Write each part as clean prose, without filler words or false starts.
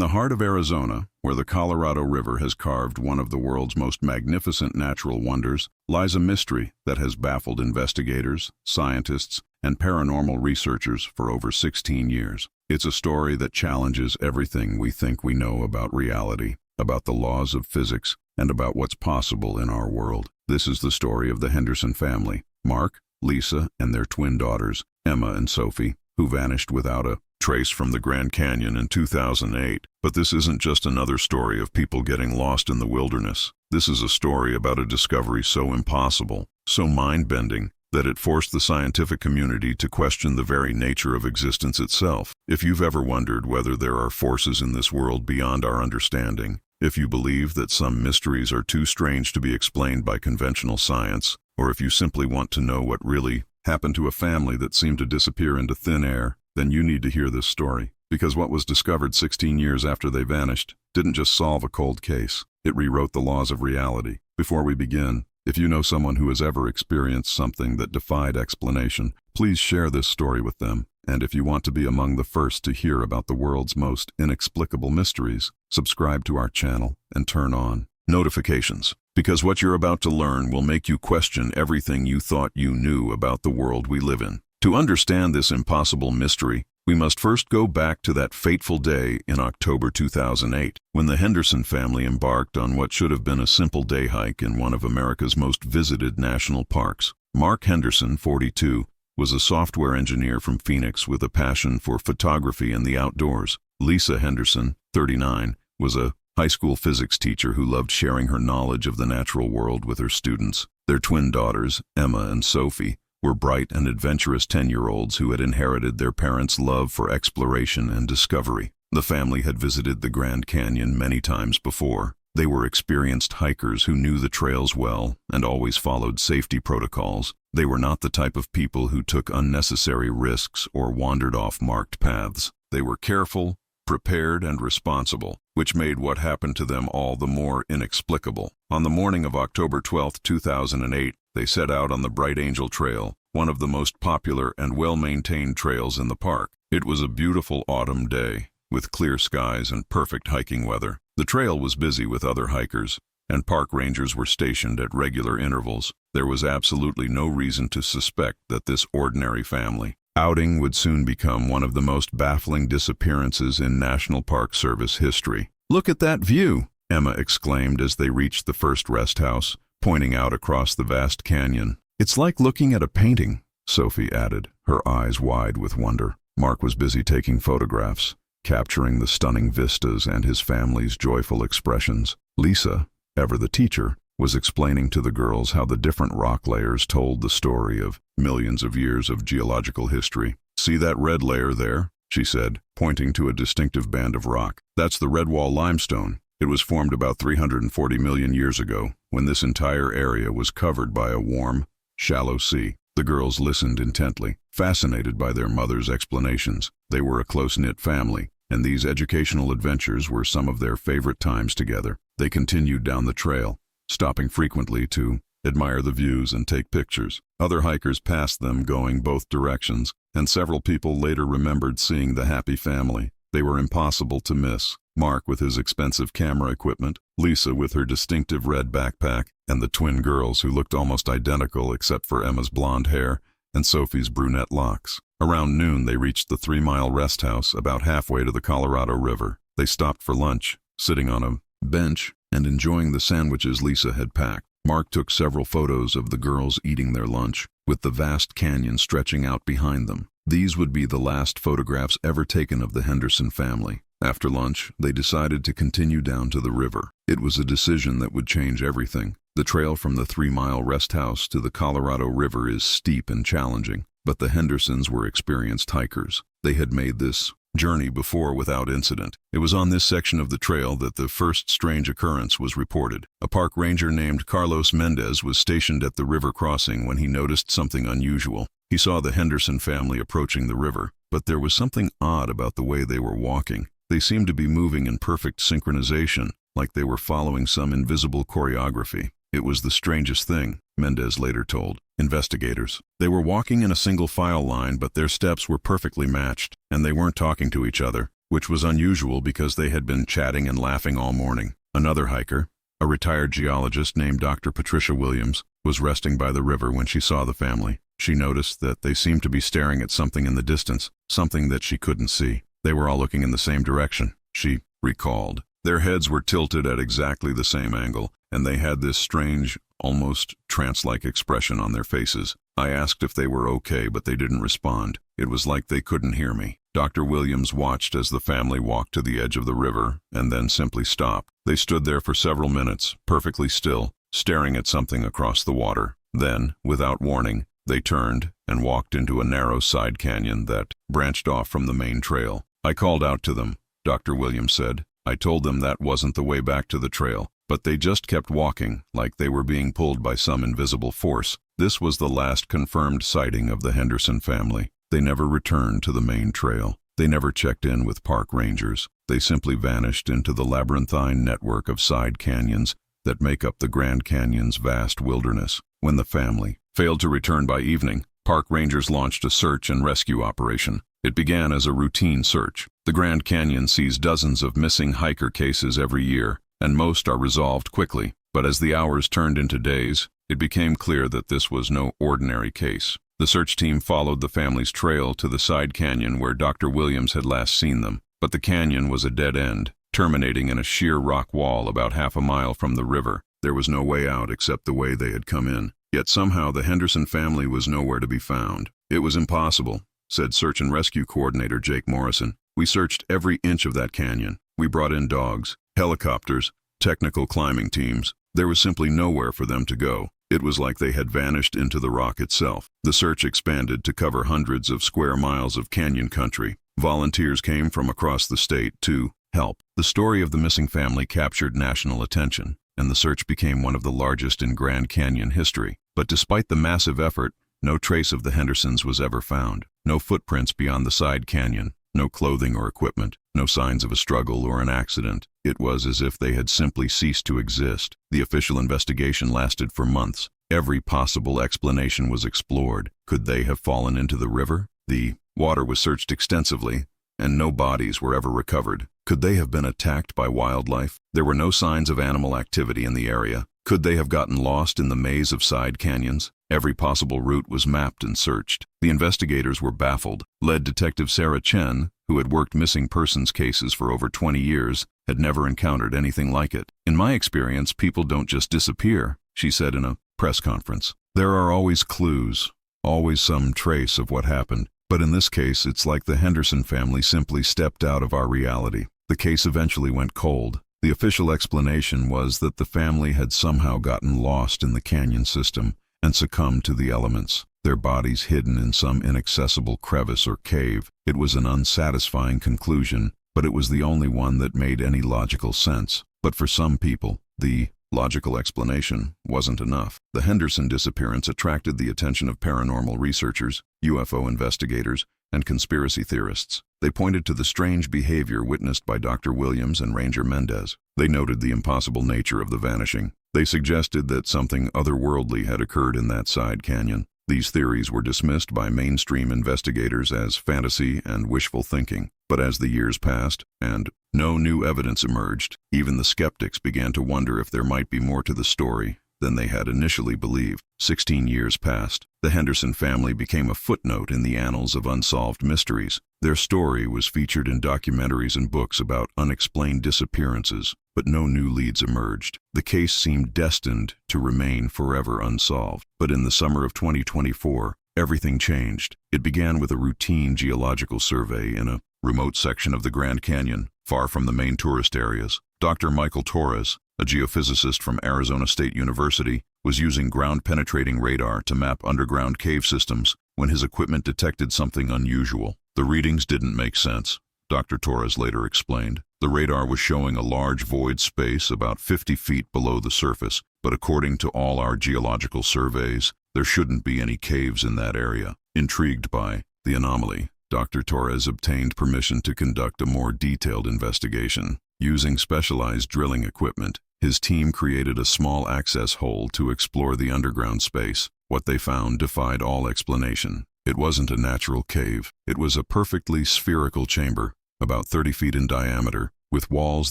the heart of Arizona, where the Colorado River has carved one of the world's most magnificent natural wonders, lies a mystery that has baffled investigators, scientists, and paranormal researchers for over 16 years. It's a story that challenges everything we think we know about reality, about the laws of physics, and about what's possible in our world. This is the story of the Henderson family, Mark, Lisa, and their twin daughters, Emma and Sophie, who vanished without a trace from the Grand Canyon in 2008. But this isn't just another story of people getting lost in the wilderness. This is a story about a discovery so impossible, so mind-bending, that it forced the scientific community to question the very nature of existence itself. If you've ever wondered whether there are forces in this world beyond our understanding, if you believe that some mysteries are too strange to be explained by conventional science, or if you simply want to know what really happened to a family that seemed to disappear into thin air, then you need to hear this story. Because what was discovered 16 years after they vanished didn't just solve a cold case. It rewrote the laws of reality. Before we begin, if you know someone who has ever experienced something that defied explanation, please share this story with them. And if you want to be among the first to hear about the world's most inexplicable mysteries, subscribe to our channel and turn on notifications. Because what you're about to learn will make you question everything you thought you knew about the world we live in. To understand this impossible mystery, we must first go back to that fateful day in October 2008, when the Henderson family embarked on what should have been a simple day hike in one of America's most visited national parks. Mark Henderson, 42, was a software engineer from Phoenix with a passion for photography and the outdoors. Lisa Henderson, 39, was a high school physics teacher who loved sharing her knowledge of the natural world with her students. Their twin daughters, Emma and Sophie, were bright and adventurous 10-year-olds who had inherited their parents' love for exploration and discovery. The family had visited the Grand Canyon many times before. They were experienced hikers who knew the trails well and always followed safety protocols. They were not the type of people who took unnecessary risks or wandered off marked paths. They were careful, prepared, and responsible, which made what happened to them all the more inexplicable. On the morning of October 12, 2008, they set out on the Bright Angel Trail, one of the most popular and well-maintained trails in the park. It was a beautiful autumn day, with clear skies and perfect hiking weather. The trail was busy with other hikers, and park rangers were stationed at regular intervals. There was absolutely no reason to suspect that this ordinary family outing would soon become one of the most baffling disappearances in National Park Service history. "Look at that view!" Emma exclaimed as they reached the first rest house, pointing out across the vast canyon. "It's like looking at a painting," Sophie added, her eyes wide with wonder. Mark was busy taking photographs, capturing the stunning vistas and his family's joyful expressions. Lisa, ever the teacher, was explaining to the girls how the different rock layers told the story of millions of years of geological history. "See that red layer there?" she said, pointing to a distinctive band of rock. "That's the Redwall limestone. It was formed about 340 million years ago, when this entire area was covered by a warm, shallow sea." The girls listened intently, fascinated by their mother's explanations. They were a close-knit family, and these educational adventures were some of their favorite times together. They continued down the trail, stopping frequently to admire the views and take pictures. Other hikers passed them going both directions, and several people later remembered seeing the happy family. They were impossible to miss. Mark with his expensive camera equipment, Lisa with her distinctive red backpack, and the twin girls who looked almost identical except for Emma's blonde hair and Sophie's brunette locks. Around noon they reached the 3-mile rest house about halfway to the Colorado River. They stopped for lunch, sitting on a bench and enjoying the sandwiches Lisa had packed. Mark took several photos of the girls eating their lunch, with the vast canyon stretching out behind them. These would be the last photographs ever taken of the Henderson family. After lunch, they decided to continue down to the river. It was a decision that would change everything. The trail from the 3-mile rest house to the Colorado River is steep and challenging, but the Hendersons were experienced hikers. They had made this journey before without incident. It was on this section of the trail that the first strange occurrence was reported. A park ranger named Carlos Mendez was stationed at the river crossing when he noticed something unusual. He saw the Henderson family approaching the river, but there was something odd about the way they were walking. They seemed to be moving in perfect synchronization, like they were following some invisible choreography. It was the strangest thing, Mendez later told investigators. They were walking in a single file line, but their steps were perfectly matched, and they weren't talking to each other. which was unusual because they had been chatting and laughing all morning. Another hiker, a retired geologist named Dr. Patricia Williams, was resting by the river when she saw the family. She noticed that they seemed to be staring at something in the distance, something that she couldn't see. They were all looking in the same direction, she recalled. Their heads were tilted at exactly the same angle, and they had this strange, almost trance-like expression on their faces. I asked if they were okay, but they didn't respond. It was like they couldn't hear me. Dr. Williams watched as the family walked to the edge of the river and then simply stopped. They stood there for several minutes, perfectly still, staring at something across the water. Then, without warning, they turned and walked into a narrow side canyon that branched off from the main trail. I called out to them, Dr. Williams said. I told them that wasn't the way back to the trail, but they just kept walking, like they were being pulled by some invisible force. This was the last confirmed sighting of the Henderson family. They never returned to the main trail. They never checked in with park rangers. They simply vanished into the labyrinthine network of side canyons that make up the Grand Canyon's vast wilderness. When the family failed to return by evening, park rangers launched a search and rescue operation. It began as a routine search. The Grand Canyon sees dozens of missing hiker cases every year, and most are resolved quickly. But as the hours turned into days, it became clear that this was no ordinary case. The search team followed the family's trail to the side canyon where Dr. Williams had last seen them, but the canyon was a dead end, terminating in a sheer rock wall about half a mile from the river. There was no way out except the way they had come in. Yet somehow the Henderson family was nowhere to be found. It was impossible, said Search and Rescue Coordinator Jake Morrison. We searched every inch of that canyon. We brought in dogs, helicopters, technical climbing teams. There was simply nowhere for them to go. It was like they had vanished into the rock itself. The search expanded to cover hundreds of square miles of canyon country. Volunteers came from across the state to help. The story of the missing family captured national attention, and the search became one of the largest in Grand Canyon history. But despite the massive effort, no trace of the Hendersons was ever found. No footprints beyond the side canyon, no clothing or equipment, no signs of a struggle or an accident. It was as if they had simply ceased to exist. The official investigation lasted for months. Every possible explanation was explored. Could they have fallen into the river? The water was searched extensively, and no bodies were ever recovered. Could they have been attacked by wildlife? There were no signs of animal activity in the area. Could they have gotten lost in the maze of side canyons? Every possible route was mapped and searched. The investigators were baffled. Lead Detective Sarah Chen, who had worked missing persons cases for over 20 years, had never encountered anything like it. In my experience, people don't just disappear, she said in a press conference. There are always clues, always some trace of what happened. But in this case, it's like the Henderson family simply stepped out of our reality. The case eventually went cold. The official explanation was that the family had somehow gotten lost in the canyon system and succumbed to the elements, their bodies hidden in some inaccessible crevice or cave. It was an unsatisfying conclusion, but it was the only one that made any logical sense. But for some people, the logical explanation wasn't enough. The Henderson disappearance attracted the attention of paranormal researchers, UFO investigators, and conspiracy theorists. They pointed to the strange behavior witnessed by Dr. Williams and Ranger Mendez. They noted the impossible nature of the vanishing. They suggested that something otherworldly had occurred in that side canyon. These theories were dismissed by mainstream investigators as fantasy and wishful thinking. But as the years passed, and no new evidence emerged, even the skeptics began to wonder if there might be more to the story than they had initially believed. 16 years passed. The Henderson family became a footnote in the annals of unsolved mysteries. Their story was featured in documentaries and books about unexplained disappearances, but no new leads emerged. The case seemed destined to remain forever unsolved. But in the summer of 2024, everything changed. It began with a routine geological survey in a remote section of the Grand Canyon, far from the main tourist areas. Dr. Michael Torres, a geophysicist from Arizona State University, was using ground-penetrating radar to map underground cave systems when his equipment detected something unusual. The readings didn't make sense, Dr. Torres later explained. The radar was showing a large void space about 50 feet below the surface, but according to all our geological surveys, there shouldn't be any caves in that area. Intrigued by the anomaly, Dr. Torres obtained permission to conduct a more detailed investigation. Using specialized drilling equipment, his team created a small access hole to explore the underground space. What they found defied all explanation. It wasn't a natural cave. It was a perfectly spherical chamber, about 30 feet in diameter, with walls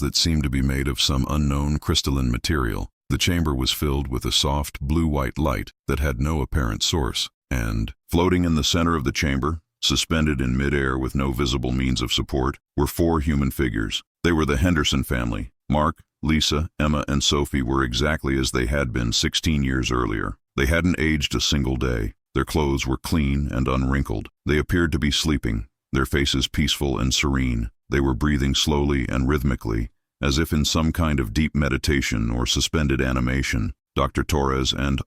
that seemed to be made of some unknown crystalline material. The chamber was filled with a soft blue-white light that had no apparent source, and, floating in the center of the chamber, suspended in midair with no visible means of support, were 4 human figures. They were the Henderson family. Mark, Lisa, Emma, and Sophie were exactly as they had been 16 years earlier. They hadn't aged a single day. Their clothes were clean and unwrinkled. They appeared to be sleeping, their faces peaceful and serene. They were breathing slowly and rhythmically, as if in some kind of deep meditation or suspended animation. Dr. Torres and,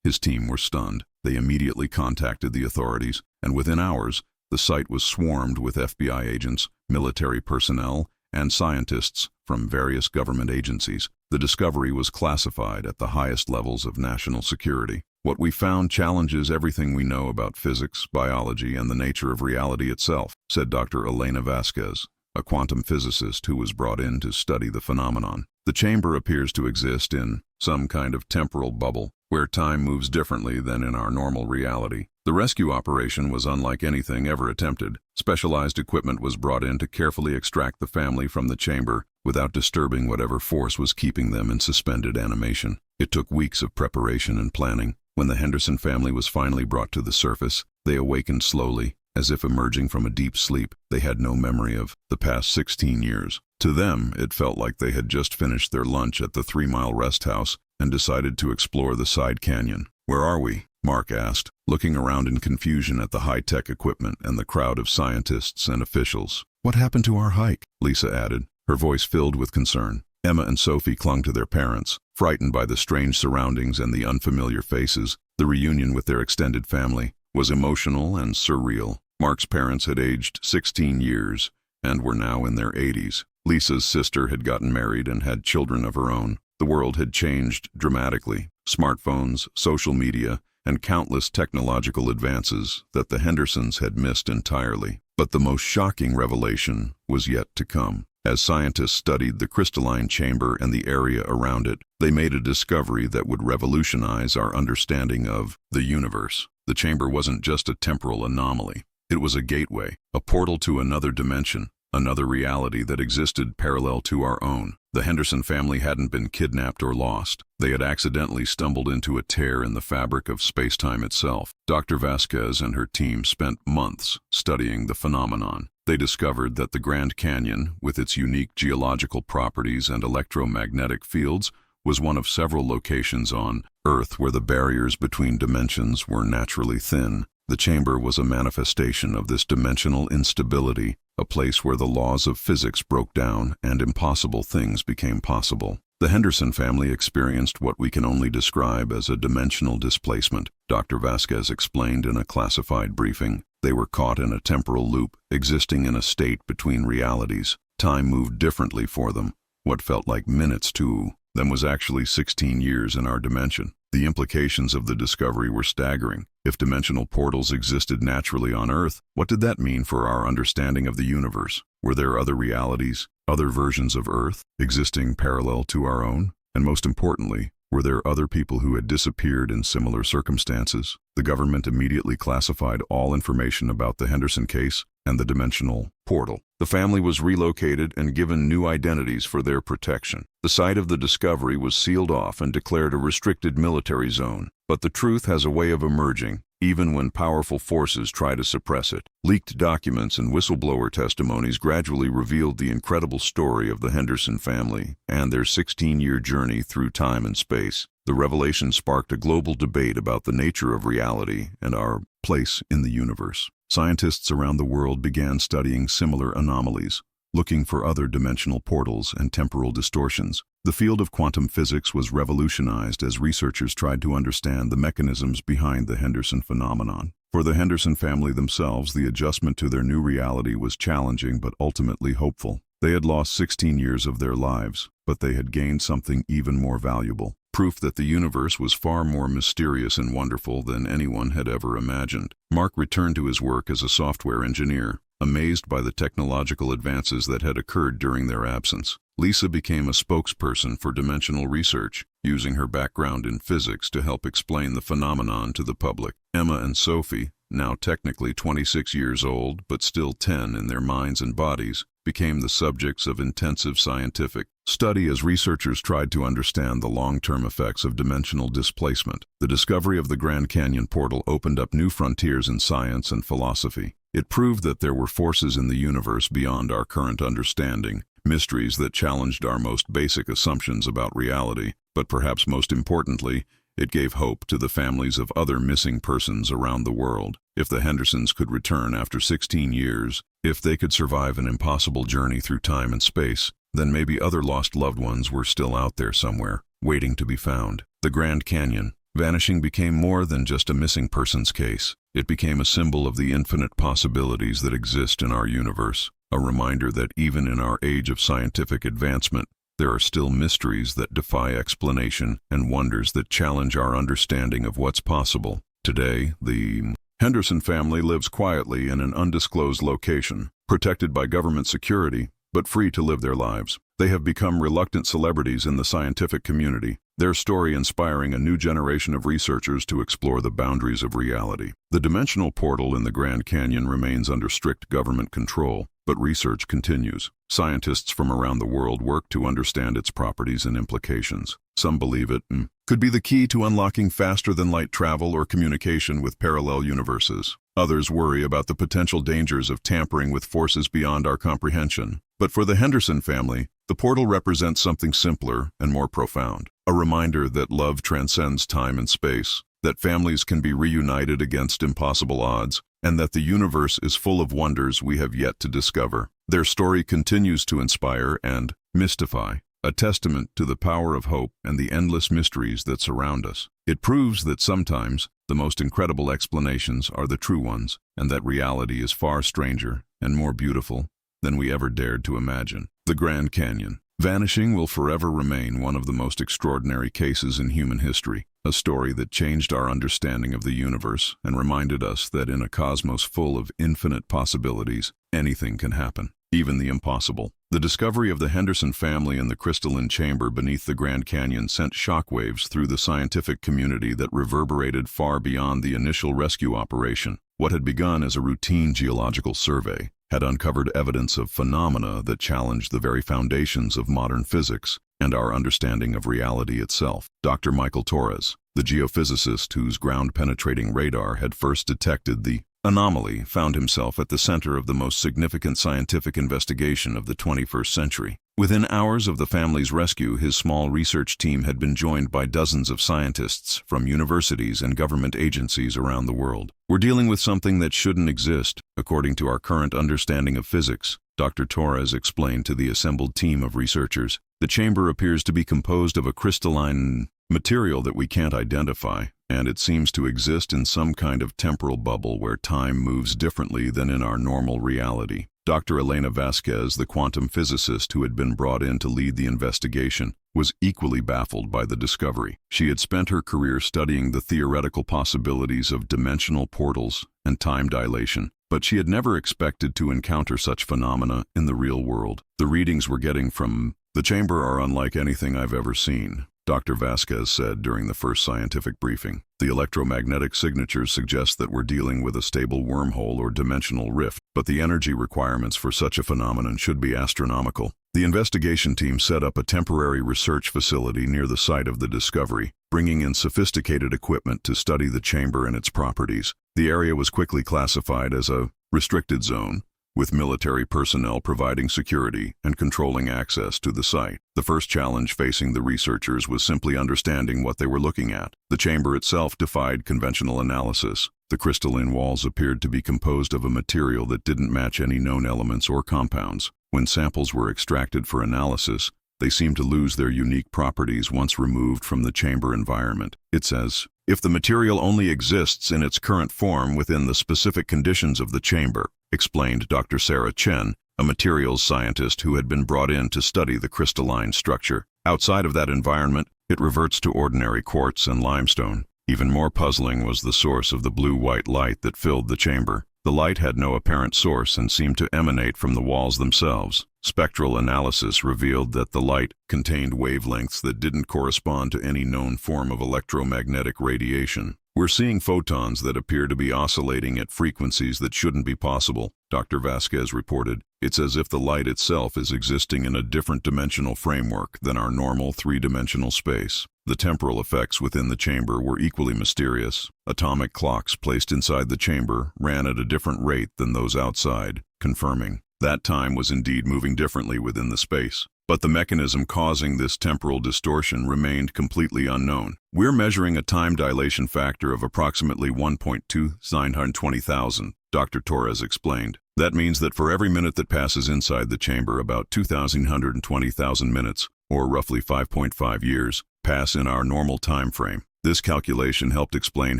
his team were stunned. They immediately contacted the authorities, and within hours, the site was swarmed with FBI agents, military personnel, and scientists from various government agencies. The discovery was classified at the highest levels of national security. What we found challenges everything we know about physics, biology, and the nature of reality itself, said Dr. Elena Vasquez, a quantum physicist who was brought in to study the phenomenon. The chamber appears to exist in some kind of temporal bubble, where time moves differently than in our normal reality. The rescue operation was unlike anything ever attempted. Specialized equipment was brought in to carefully extract the family from the chamber without disturbing whatever force was keeping them in suspended animation. It took weeks of preparation and planning. When the Henderson family was finally brought to the surface, they awakened slowly, as if emerging from a deep sleep they had no memory of the past 16 years. To them, it felt like they had just finished their lunch at the 3-mile rest house and decided to explore the side canyon. "Where are we?" Mark asked, looking around in confusion at the high-tech equipment and the crowd of scientists and officials. "What happened to our hike?" Lisa added, her voice filled with concern. Emma and Sophie clung to their parents, frightened by the strange surroundings and the unfamiliar faces. The reunion with their extended family was emotional and surreal. Mark's parents had aged 16 years and were now in their 80s. Lisa's sister had gotten married and had children of her own. The world had changed dramatically. Smartphones, social media, and countless technological advances that the Hendersons had missed entirely. But the most shocking revelation was yet to come. As scientists studied the crystalline chamber and the area around it, they made a discovery that would revolutionize our understanding of the universe. The chamber wasn't just a temporal anomaly. It was a gateway, a portal to another dimension, another reality that existed parallel to our own. The Henderson family hadn't been kidnapped or lost. They had accidentally stumbled into a tear in the fabric of space-time itself. Dr. Vasquez and her team spent months studying the phenomenon. They discovered that the Grand Canyon, with its unique geological properties and electromagnetic fields, was one of several locations on Earth where the barriers between dimensions were naturally thin. The chamber was a manifestation of this dimensional instability, a place where the laws of physics broke down and impossible things became possible. The Henderson family experienced what we can only describe as a dimensional displacement. Dr. Vasquez explained in a classified briefing. They were caught in a temporal loop, existing in a state between realities. Time moved differently for them. What felt like minutes to them was actually 16 years in our dimension. The implications of the discovery were staggering. If dimensional portals existed naturally on Earth, what did that mean for our understanding of the universe? Were there other realities, other versions of Earth, existing parallel to our own? And most importantly, were there other people who had disappeared in similar circumstances? The government immediately classified all information about the Henderson case and the dimensional portal. The family was relocated and given new identities for their protection. The site of the discovery was sealed off and declared a restricted military zone. But the truth has a way of emerging, even when powerful forces try to suppress it. Leaked documents and whistleblower testimonies gradually revealed the incredible story of the Henderson family and their 16-year journey through time and space. The revelation sparked a global debate about the nature of reality and our place in the universe. Scientists around the world began studying similar anomalies, looking for other dimensional portals and temporal distortions. The field of quantum physics was revolutionized as researchers tried to understand the mechanisms behind the Henderson phenomenon. For the Henderson family themselves, the adjustment to their new reality was challenging but ultimately hopeful. They had lost 16 years of their lives, but they had gained something even more valuable. Proof that the universe was far more mysterious and wonderful than anyone had ever imagined. Mark returned to his work as a software engineer, amazed by the technological advances that had occurred during their absence. Lisa became a spokesperson for dimensional research, using her background in physics to help explain the phenomenon to the public. Emma and Sophie, now technically 26 years old but still 10 in their minds and bodies, became the subjects of intensive scientific study as researchers tried to understand the long-term effects of dimensional displacement. The discovery of the Grand Canyon portal opened up new frontiers in science and philosophy. It proved that there were forces in the universe beyond our current understanding, mysteries that challenged our most basic assumptions about reality, but perhaps most importantly, it gave hope to the families of other missing persons around the world. If the Hendersons could return after 16 years, if they could survive an impossible journey through time and space, then maybe other lost loved ones were still out there somewhere, waiting to be found. The Grand Canyon, vanishing, became more than just a missing persons case. It became a symbol of the infinite possibilities that exist in our universe, a reminder that even in our age of scientific advancement, there are still mysteries that defy explanation and wonders that challenge our understanding of what's possible. Today, the Henderson family lives quietly in an undisclosed location, protected by government security, but free to live their lives. They have become reluctant celebrities in the scientific community, their story inspiring a new generation of researchers to explore the boundaries of reality. The dimensional portal in the Grand Canyon remains under strict government control, but research continues. Scientists from around the world work to understand its properties and implications. Some believe it could be the key to unlocking faster-than-light travel or communication with parallel universes. Others worry about the potential dangers of tampering with forces beyond our comprehension. But for the Henderson family, the portal represents something simpler and more profound. A reminder that love transcends time and space, that families can be reunited against impossible odds, and that the universe is full of wonders we have yet to discover. Their story continues to inspire and mystify, a testament to the power of hope and the endless mysteries that surround us. It proves that sometimes the most incredible explanations are the true ones, and that reality is far stranger and more beautiful than we ever dared to imagine. The Grand Canyon. Vanishing will forever remain one of the most extraordinary cases in human history, a story that changed our understanding of the universe and reminded us that in a cosmos full of infinite possibilities, anything can happen, even the impossible. The discovery of the Henderson family in the crystalline chamber beneath the Grand Canyon sent shockwaves through the scientific community that reverberated far beyond the initial rescue operation. What had begun as a routine geological survey had uncovered evidence of phenomena that challenged the very foundations of modern physics and our understanding of reality itself. Dr. Michael Torres, the geophysicist whose ground-penetrating radar had first detected the anomaly, found himself at the center of the most significant scientific investigation of the 21st century. Within hours of the family's rescue, his small research team had been joined by dozens of scientists from universities and government agencies around the world. "We're dealing with something that shouldn't exist, according to our current understanding of physics," Dr. Torres explained to the assembled team of researchers. "The chamber appears to be composed of a crystalline material that we can't identify, and it seems to exist in some kind of temporal bubble where time moves differently than in our normal reality." Dr. Elena Vasquez, the quantum physicist who had been brought in to lead the investigation, was equally baffled by the discovery. She had spent her career studying the theoretical possibilities of dimensional portals and time dilation, but she had never expected to encounter such phenomena in the real world. "The readings we're getting from the chamber are unlike anything I've ever seen," Dr. Vasquez said during the first scientific briefing. "The electromagnetic signatures suggest that we're dealing with a stable wormhole or dimensional rift, but the energy requirements for such a phenomenon should be astronomical." The investigation team set up a temporary research facility near the site of the discovery, bringing in sophisticated equipment to study the chamber and its properties. The area was quickly classified as a restricted zone, with military personnel providing security and controlling access to the site. The first challenge facing the researchers was simply understanding what they were looking at. The chamber itself defied conventional analysis. The crystalline walls appeared to be composed of a material that didn't match any known elements or compounds. When samples were extracted for analysis, they seemed to lose their unique properties once removed from the chamber environment. It says, "If the material only exists in its current form within the specific conditions of the chamber," explained Dr. Sarah Chen, a materials scientist who had been brought in to study the crystalline structure. "Outside of that environment, it reverts to ordinary quartz and limestone." Even more puzzling was the source of the blue-white light that filled the chamber. The light had no apparent source and seemed to emanate from the walls themselves. Spectral analysis revealed that the light contained wavelengths that didn't correspond to any known form of electromagnetic radiation. We're seeing photons that appear to be oscillating at frequencies that shouldn't be possible, Dr. Vasquez reported. It's as if the light itself is existing in a different dimensional framework than our normal three-dimensional space. The temporal effects within the chamber were equally mysterious. Atomic clocks placed inside the chamber ran at a different rate than those outside, confirming that time was indeed moving differently within the space. But the mechanism causing this temporal distortion remained completely unknown. We're measuring a time dilation factor of approximately 1.2920,000, Dr. Torres explained. That means that for every minute that passes inside the chamber, about 2,120,000 minutes, or roughly 5.5 years, pass in our normal time frame. This calculation helped explain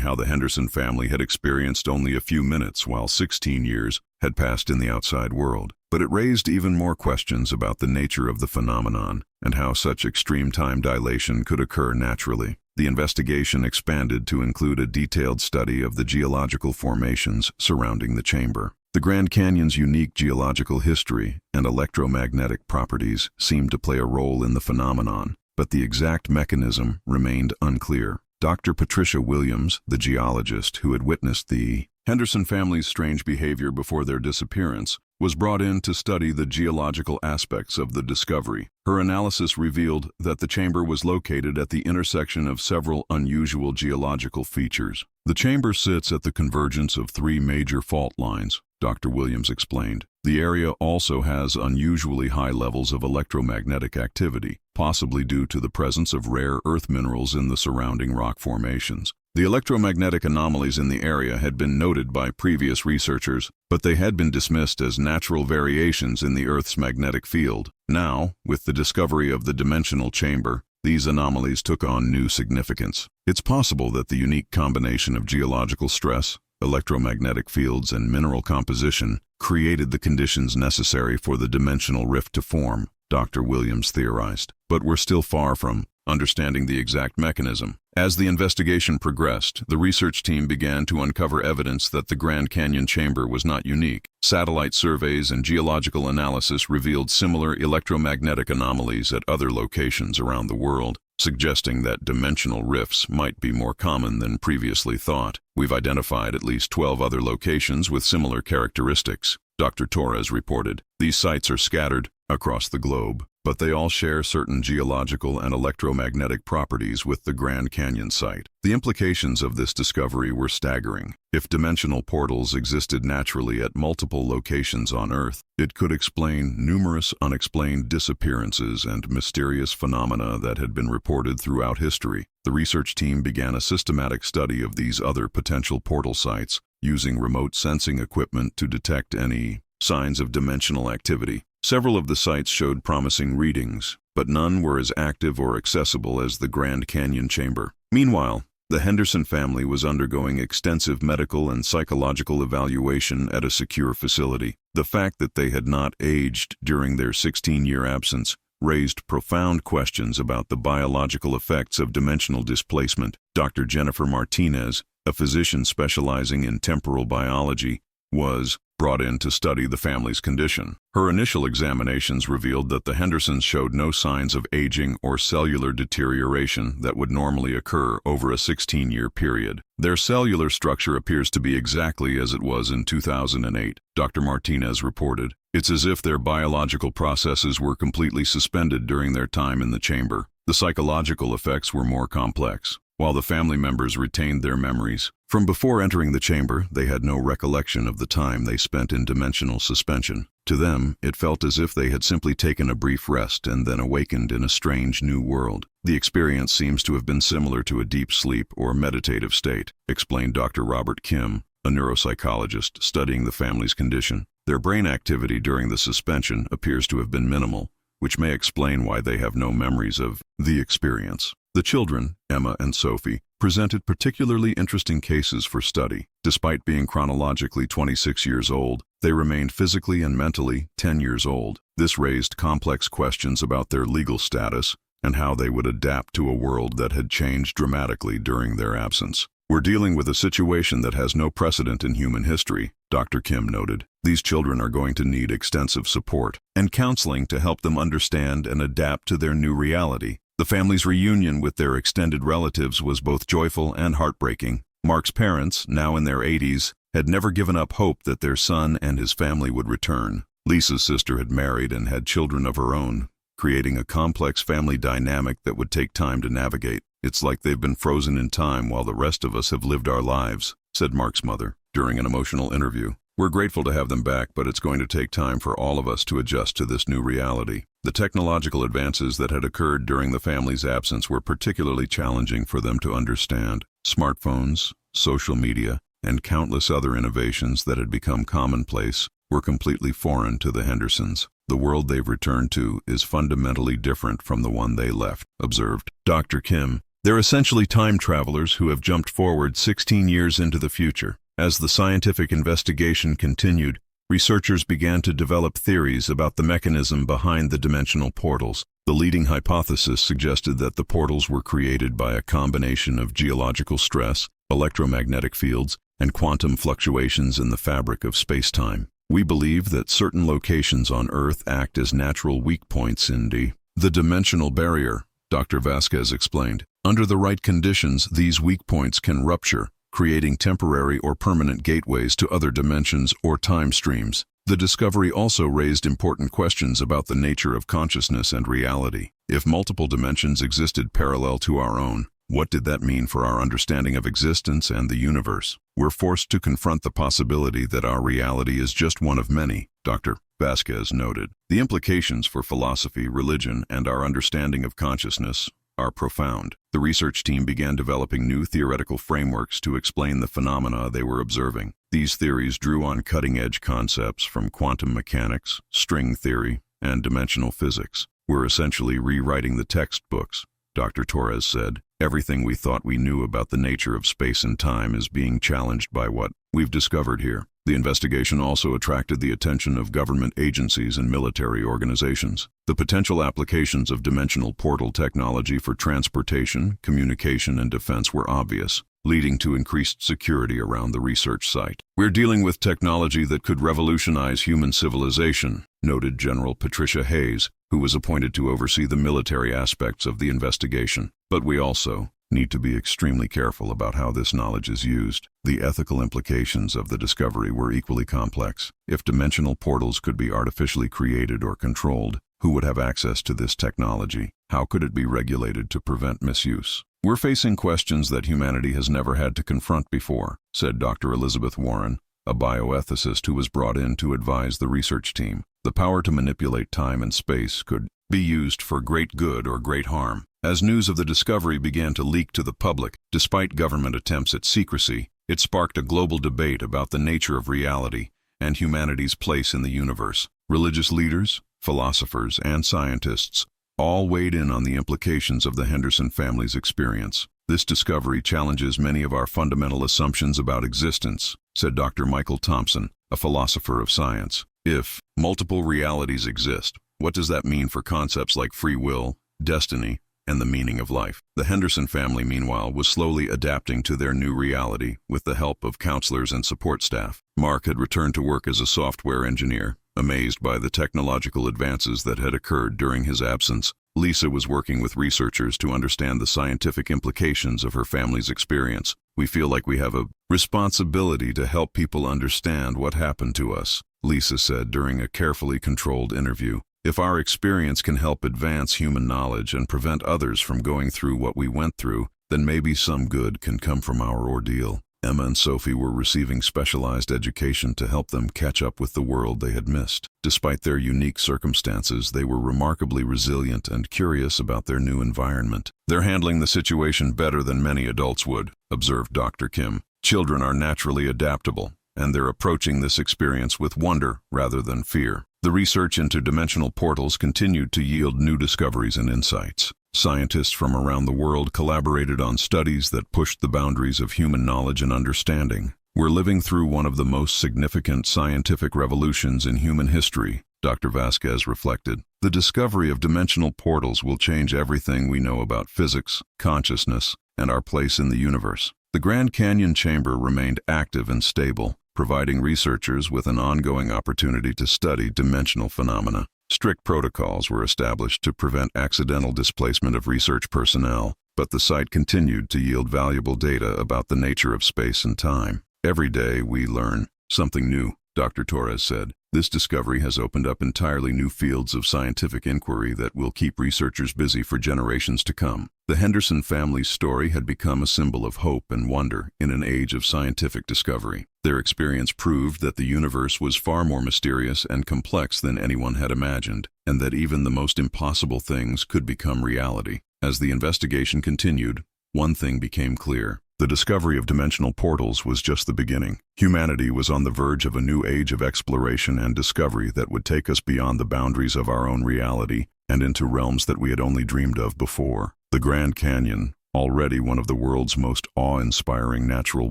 how the Henderson family had experienced only a few minutes while 16 years had passed in the outside world. But it raised even more questions about the nature of the phenomenon and how such extreme time dilation could occur naturally. The investigation expanded to include a detailed study of the geological formations surrounding the chamber. The Grand Canyon's unique geological history and electromagnetic properties seemed to play a role in the phenomenon, but the exact mechanism remained unclear. Dr. Patricia Williams, the geologist who had witnessed the Henderson family's strange behavior before their disappearance, was brought in to study the geological aspects of the discovery. Her analysis revealed that the chamber was located at the intersection of several unusual geological features. The chamber sits at the convergence of three major fault lines, Dr. Williams explained. The area also has unusually high levels of electromagnetic activity, possibly due to the presence of rare earth minerals in the surrounding rock formations. The electromagnetic anomalies in the area had been noted by previous researchers, but they had been dismissed as natural variations in the Earth's magnetic field. Now, with the discovery of the dimensional chamber, these anomalies took on new significance. It's possible that the unique combination of geological stress, electromagnetic fields, and mineral composition created the conditions necessary for the dimensional rift to form, Dr. Williams theorized. But we're still far from understanding the exact mechanism. As the investigation progressed, the research team began to uncover evidence that the Grand Canyon chamber was not unique. Satellite surveys and geological analysis revealed similar electromagnetic anomalies at other locations around the world, suggesting that dimensional rifts might be more common than previously thought. We've identified at least 12 other locations with similar characteristics, Dr. Torres reported. These sites are scattered across the globe, but they all share certain geological and electromagnetic properties with the Grand Canyon site. The implications of this discovery were staggering. If dimensional portals existed naturally at multiple locations on Earth, it could explain numerous unexplained disappearances and mysterious phenomena that had been reported throughout history. The research team began a systematic study of these other potential portal sites, using remote sensing equipment to detect any signs of dimensional activity. Several of the sites showed promising readings, but none were as active or accessible as the Grand Canyon chamber. Meanwhile, the Henderson family was undergoing extensive medical and psychological evaluation at a secure facility. The fact that they had not aged during their 16-year absence raised profound questions about the biological effects of dimensional displacement. Dr. Jennifer Martinez, a physician specializing in temporal biology, was brought in to study the family's condition. Her initial examinations revealed that the Hendersons showed no signs of aging or cellular deterioration that would normally occur over a 16-year period. Their cellular structure appears to be exactly as it was in 2008, Dr. Martinez reported. It's as if their biological processes were completely suspended during their time in the chamber. The psychological effects were more complex. While the family members retained their memories from before entering the chamber, they had no recollection of the time they spent in dimensional suspension. To them, it felt as if they had simply taken a brief rest and then awakened in a strange new world. The experience seems to have been similar to a deep sleep or meditative state, explained Dr. Robert Kim, a neuropsychologist studying the family's condition. Their brain activity during the suspension appears to have been minimal, which may explain why they have no memories of the experience. The children, Emma and Sophie, presented particularly interesting cases for study. Despite being chronologically 26 years old, they remained physically and mentally 10 years old. This raised complex questions about their legal status and how they would adapt to a world that had changed dramatically during their absence. We're dealing with a situation that has no precedent in human history, Dr. Kim noted. These children are going to need extensive support and counseling to help them understand and adapt to their new reality. The family's reunion with their extended relatives was both joyful and heartbreaking. Mark's parents, now in their 80s, had never given up hope that their son and his family would return. Lisa's sister had married and had children of her own, creating a complex family dynamic that would take time to navigate. "It's like they've been frozen in time while the rest of us have lived our lives," said Mark's mother during an emotional interview. "We're grateful to have them back, but it's going to take time for all of us to adjust to this new reality." The technological advances that had occurred during the family's absence were particularly challenging for them to understand. Smartphones, social media, and countless other innovations that had become commonplace were completely foreign to the Hendersons. "The world they've returned to is fundamentally different from the one they left," observed Dr. Kim. "They're essentially time travelers who have jumped forward 16 years into the future." As the scientific investigation continued, researchers began to develop theories about the mechanism behind the dimensional portals. The leading hypothesis suggested that the portals were created by a combination of geological stress, electromagnetic fields, and quantum fluctuations in the fabric of space-time. "We believe that certain locations on Earth act as natural weak points in the dimensional barrier," Dr. Vasquez explained. "Under the right conditions, these weak points can rupture, creating temporary or permanent gateways to other dimensions or time streams." The discovery also raised important questions about the nature of consciousness and reality. If multiple dimensions existed parallel to our own, what did that mean for our understanding of existence and the universe? "We're forced to confront the possibility that our reality is just one of many," Dr. Vasquez noted. "The implications for philosophy, religion, and our understanding of consciousness are profound." The research team began developing new theoretical frameworks to explain the phenomena they were observing. These theories drew on cutting-edge concepts from quantum mechanics, string theory, and dimensional physics. "We're essentially rewriting the textbooks," Dr. Torres said. "Everything we thought we knew about the nature of space and time is being challenged by what we've discovered here." The investigation also attracted the attention of government agencies and military organizations. The potential applications of dimensional portal technology for transportation, communication, and defense were obvious, leading to increased security around the research site. "We're dealing with technology that could revolutionize human civilization," noted General Patricia Hayes, who was appointed to oversee the military aspects of the investigation. "But we also need to be extremely careful about how this knowledge is used." The ethical implications of the discovery were equally complex. If dimensional portals could be artificially created or controlled, who would have access to this technology? How could it be regulated to prevent misuse? "We're facing questions that humanity has never had to confront before," said Dr. Elizabeth Warren, a bioethicist who was brought in to advise the research team. "The power to manipulate time and space could be used for great good or great harm." As news of the discovery began to leak to the public, despite government attempts at secrecy, it sparked a global debate about the nature of reality and humanity's place in the universe. Religious leaders, philosophers, and scientists all weighed in on the implications of the Henderson family's experience. "This discovery challenges many of our fundamental assumptions about existence," said Dr. Michael Thompson, a philosopher of science. "If multiple realities exist, what does that mean for concepts like free will, destiny, and the meaning of life?" The Henderson family, meanwhile, was slowly adapting to their new reality with the help of counselors and support staff. Mark had returned to work as a software engineer, amazed by the technological advances that had occurred during his absence. Lisa was working with researchers to understand the scientific implications of her family's experience. "We feel like we have a responsibility to help people understand what happened to us," Lisa said during a carefully controlled interview. "If our experience can help advance human knowledge and prevent others from going through what we went through, then maybe some good can come from our ordeal." Emma and Sophie were receiving specialized education to help them catch up with the world they had missed. Despite their unique circumstances, they were remarkably resilient and curious about their new environment. "They're handling the situation better than many adults would," observed Dr. Kim. "Children are naturally adaptable, and they're approaching this experience with wonder rather than fear." The research into dimensional portals continued to yield new discoveries and insights. Scientists from around the world collaborated on studies that pushed the boundaries of human knowledge and understanding. "We're living through one of the most significant scientific revolutions in human history," Dr. Vasquez reflected. "The discovery of dimensional portals will change everything we know about physics, consciousness, and our place in the universe." The Grand Canyon Chamber remained active and stable, providing researchers with an ongoing opportunity to study dimensional phenomena. Strict protocols were established to prevent accidental displacement of research personnel, but the site continued to yield valuable data about the nature of space and time. Every day we learn something new, Dr. Torres said. This discovery has opened up entirely new fields of scientific inquiry that will keep researchers busy for generations to come. The Henderson family's story had become a symbol of hope and wonder in an age of scientific discovery. Their experience proved that the universe was far more mysterious and complex than anyone had imagined, and that even the most impossible things could become reality. As the investigation continued, one thing became clear. The discovery of dimensional portals was just the beginning. Humanity was on the verge of a new age of exploration and discovery that would take us beyond the boundaries of our own reality and into realms that we had only dreamed of before. The Grand Canyon, already one of the world's most awe-inspiring natural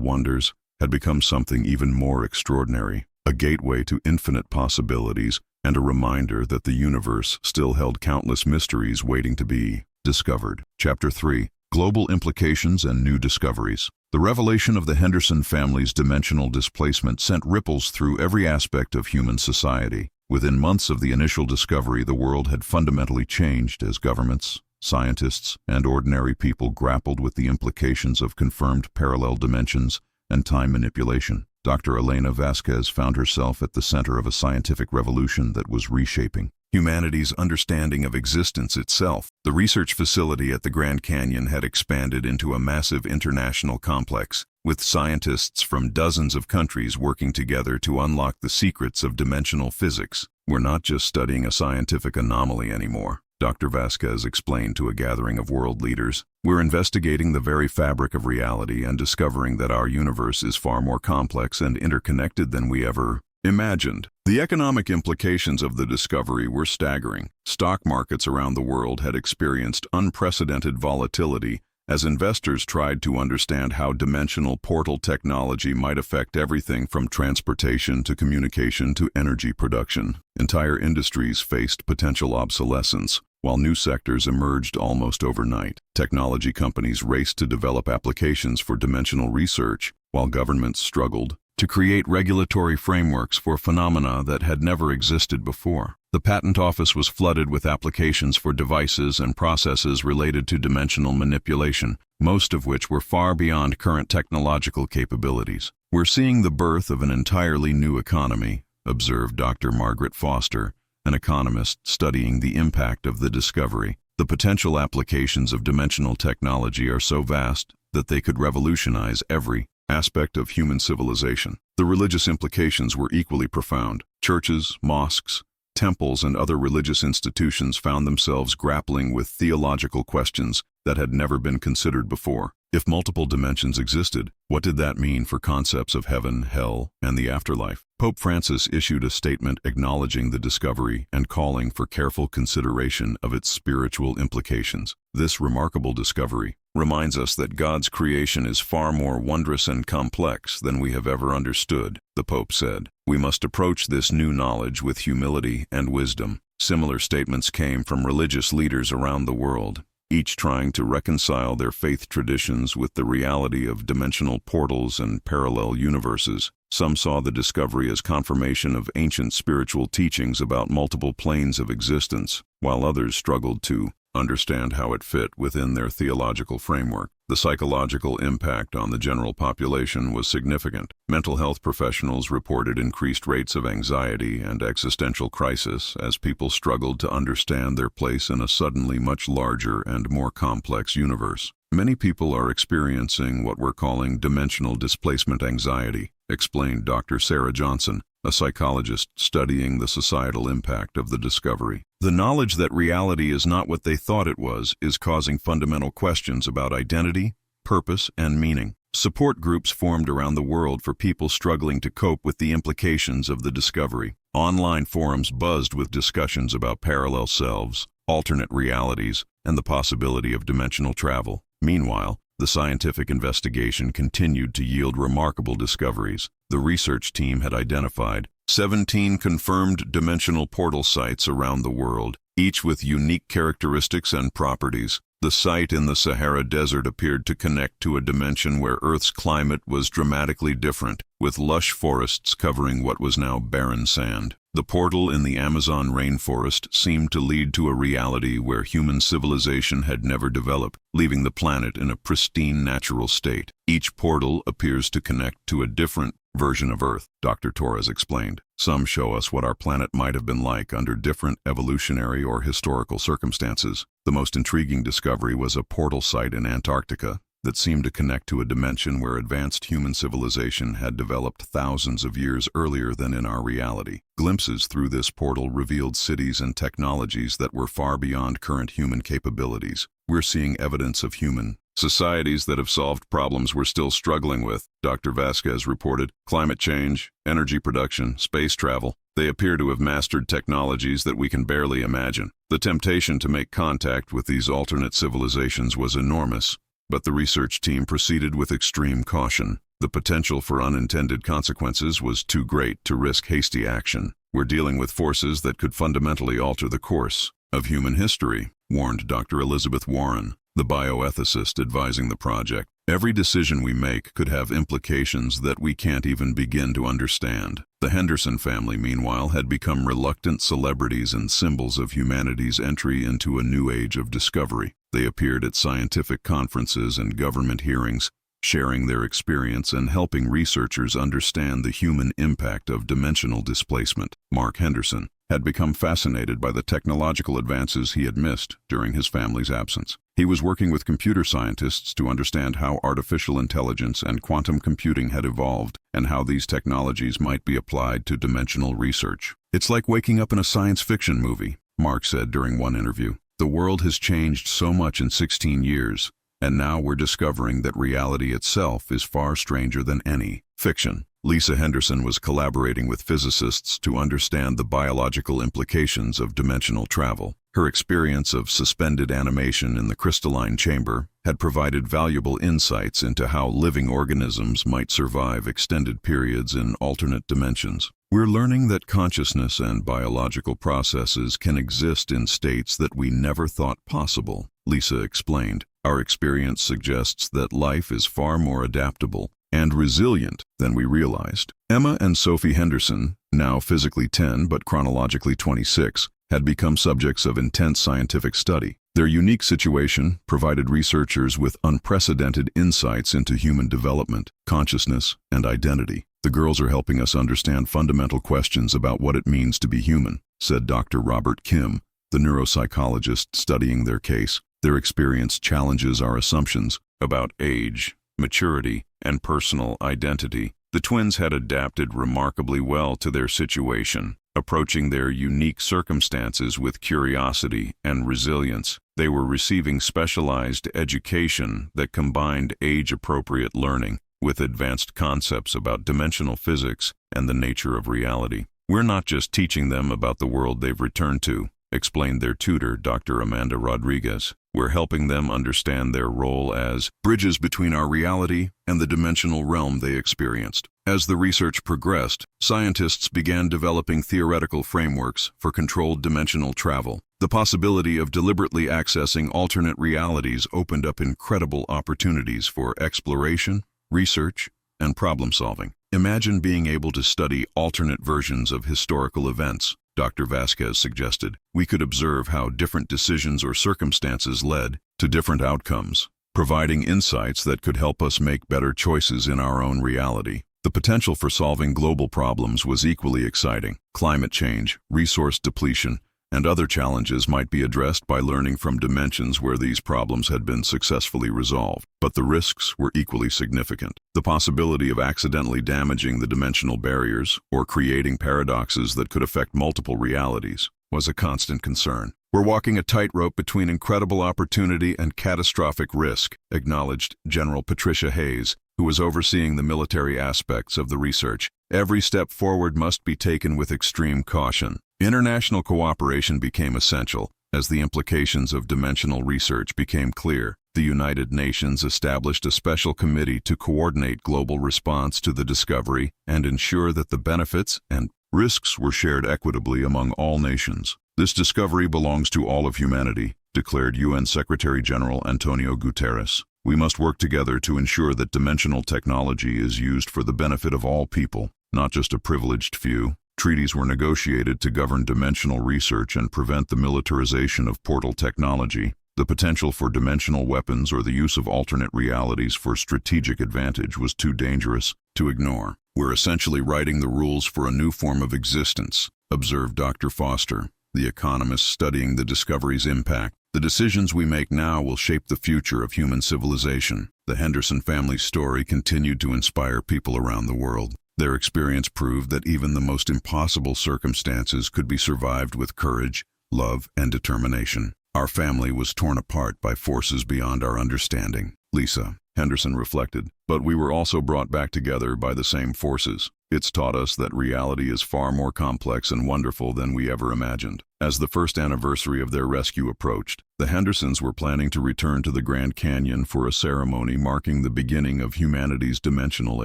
wonders, had become something even more extraordinary, a gateway to infinite possibilities and a reminder that the universe still held countless mysteries waiting to be discovered. Chapter 3. Global Implications and New Discoveries. The revelation of the Henderson family's dimensional displacement sent ripples through every aspect of human society. Within months of the initial discovery, the world had fundamentally changed as governments, scientists, and ordinary people grappled with the implications of confirmed parallel dimensions and time manipulation. Dr. Elena Vasquez found herself at the center of a scientific revolution that was reshaping humanity's understanding of existence itself. The research facility at the Grand Canyon had expanded into a massive international complex, with scientists from dozens of countries working together to unlock the secrets of dimensional physics. We're not just studying a scientific anomaly anymore, Dr. Vasquez explained to a gathering of world leaders. We're investigating the very fabric of reality and discovering that our universe is far more complex and interconnected than we ever imagined. The economic implications of the discovery were staggering. Stock markets around the world had experienced unprecedented volatility as investors tried to understand how dimensional portal technology might affect everything from transportation to communication to energy production. Entire industries faced potential obsolescence, while new sectors emerged almost overnight. Technology companies raced to develop applications for dimensional research, while governments struggled to create regulatory frameworks for phenomena that had never existed before. The patent office was flooded with applications for devices and processes related to dimensional manipulation, most of which were far beyond current technological capabilities. We're seeing the birth of an entirely new economy, observed Dr. Margaret Foster, an economist studying the impact of the discovery. The potential applications of dimensional technology are so vast that they could revolutionize every aspect of human civilization. The religious implications were equally profound. Churches, mosques, temples, and other religious institutions found themselves grappling with theological questions that had never been considered before. If multiple dimensions existed, what did that mean for concepts of heaven, hell, and the afterlife? Pope Francis issued a statement acknowledging the discovery and calling for careful consideration of its spiritual implications. This remarkable discovery reminds us that God's creation is far more wondrous and complex than we have ever understood, the Pope said. We must approach this new knowledge with humility and wisdom. Similar statements came from religious leaders around the world, each trying to reconcile their faith traditions with the reality of dimensional portals and parallel universes. Some saw the discovery as confirmation of ancient spiritual teachings about multiple planes of existence, while others struggled to understand how it fit within their theological framework. The psychological impact on the general population was significant. Mental health professionals reported increased rates of anxiety and existential crisis as people struggled to understand their place in a suddenly much larger and more complex universe. Many people are experiencing what we're calling dimensional displacement anxiety, explained Dr. Sarah Johnson, a psychologist studying the societal impact of the discovery. The knowledge that reality is not what they thought it was is causing fundamental questions about identity, purpose, and meaning. Support groups formed around the world for people struggling to cope with the implications of the discovery. Online forums buzzed with discussions about parallel selves, alternate realities, and the possibility of dimensional travel. Meanwhile, the scientific investigation continued to yield remarkable discoveries. The research team had identified 17 confirmed dimensional portal sites around the world, each with unique characteristics and properties. The site in the Sahara Desert appeared to connect to a dimension where Earth's climate was dramatically different, with lush forests covering what was now barren sand. The portal in the Amazon rainforest seemed to lead to a reality where human civilization had never developed, leaving the planet in a pristine natural state. Each portal appears to connect to a different version of Earth, Dr. Torres explained. Some show us what our planet might have been like under different evolutionary or historical circumstances. The most intriguing discovery was a portal site in Antarctica that seemed to connect to a dimension where advanced human civilization had developed thousands of years earlier than in our reality. Glimpses through this portal revealed cities and technologies that were far beyond current human capabilities. We're seeing evidence of human societies that have solved problems we're still struggling with, Dr. Vasquez reported. Climate change, energy production, space travel. They appear to have mastered technologies that we can barely imagine. The temptation to make contact with these alternate civilizations was enormous, but the research team proceeded with extreme caution. The potential for unintended consequences was too great to risk hasty action. We're dealing with forces that could fundamentally alter the course of human history, warned Dr. Elizabeth Warren, the bioethicist advising the project. Every decision we make could have implications that we can't even begin to understand. The Henderson family, meanwhile, had become reluctant celebrities and symbols of humanity's entry into a new age of discovery. They appeared at scientific conferences and government hearings, sharing their experience and helping researchers understand the human impact of dimensional displacement. Mark Henderson had become fascinated by the technological advances he had missed during his family's absence. He was working with computer scientists to understand how artificial intelligence and quantum computing had evolved and how these technologies might be applied to dimensional research. "It's like waking up in a science fiction movie," Mark said during one interview. "The world has changed so much in 16 years, and now we're discovering that reality itself is far stranger than any fiction." Lisa Henderson was collaborating with physicists to understand the biological implications of dimensional travel. Her experience of suspended animation in the crystalline chamber had provided valuable insights into how living organisms might survive extended periods in alternate dimensions. "We're learning that consciousness and biological processes can exist in states that we never thought possible," Lisa explained. "Our experience suggests that life is far more adaptable and resilient than we realized." Emma and Sophie Henderson, now physically 10 but chronologically 26, had become subjects of intense scientific study. Their unique situation provided researchers with unprecedented insights into human development, consciousness, and identity. "The girls are helping us understand fundamental questions about what it means to be human," said Dr. Robert Kim, the neuropsychologist studying their case. "Their experience challenges our assumptions about age, maturity, and personal identity." The twins had adapted remarkably well to their situation, approaching their unique circumstances with curiosity and resilience. They were receiving specialized education that combined age-appropriate learning with advanced concepts about dimensional physics and the nature of reality. "We're not just teaching them about the world they've returned to," explained their tutor, Dr. Amanda Rodriguez. "We're helping them understand their role as bridges between our reality and the dimensional realm they experienced." As the research progressed, scientists began developing theoretical frameworks for controlled dimensional travel. The possibility of deliberately accessing alternate realities opened up incredible opportunities for exploration, research, and problem-solving. "Imagine being able to study alternate versions of historical events," Dr. Vasquez suggested. "We could observe how different decisions or circumstances led to different outcomes, providing insights that could help us make better choices in our own reality." The potential for solving global problems was equally exciting. Climate change, resource depletion, and other challenges might be addressed by learning from dimensions where these problems had been successfully resolved. But the risks were equally significant. The possibility of accidentally damaging the dimensional barriers or creating paradoxes that could affect multiple realities was a constant concern. "We're walking a tightrope between incredible opportunity and catastrophic risk," acknowledged General Patricia Hayes, who was overseeing the military aspects of the research. "Every step forward must be taken with extreme caution." International cooperation became essential as the implications of dimensional research became clear. The United Nations established a special committee to coordinate global response to the discovery and ensure that the benefits and risks were shared equitably among all nations. "This discovery belongs to all of humanity," declared UN Secretary General Antonio Guterres. We must work together to ensure that dimensional technology is used for the benefit of all people, not just a privileged few. Treaties were negotiated to govern dimensional research and prevent the militarization of portal technology. The potential for dimensional weapons or the use of alternate realities for strategic advantage was too dangerous to ignore. We're essentially writing the rules for a new form of existence, observed Dr. Foster, the economist studying the discovery's impact. The decisions we make now will shape the future of human civilization. The Henderson family's story continued to inspire people around the world. Their experience proved that even the most impossible circumstances could be survived with courage, love, and determination. Our family was torn apart by forces beyond our understanding, Lisa, Henderson reflected, but we were also brought back together by the same forces. It's taught us that reality is far more complex and wonderful than we ever imagined. As the first anniversary of their rescue approached, the Hendersons were planning to return to the Grand Canyon for a ceremony marking the beginning of humanity's dimensional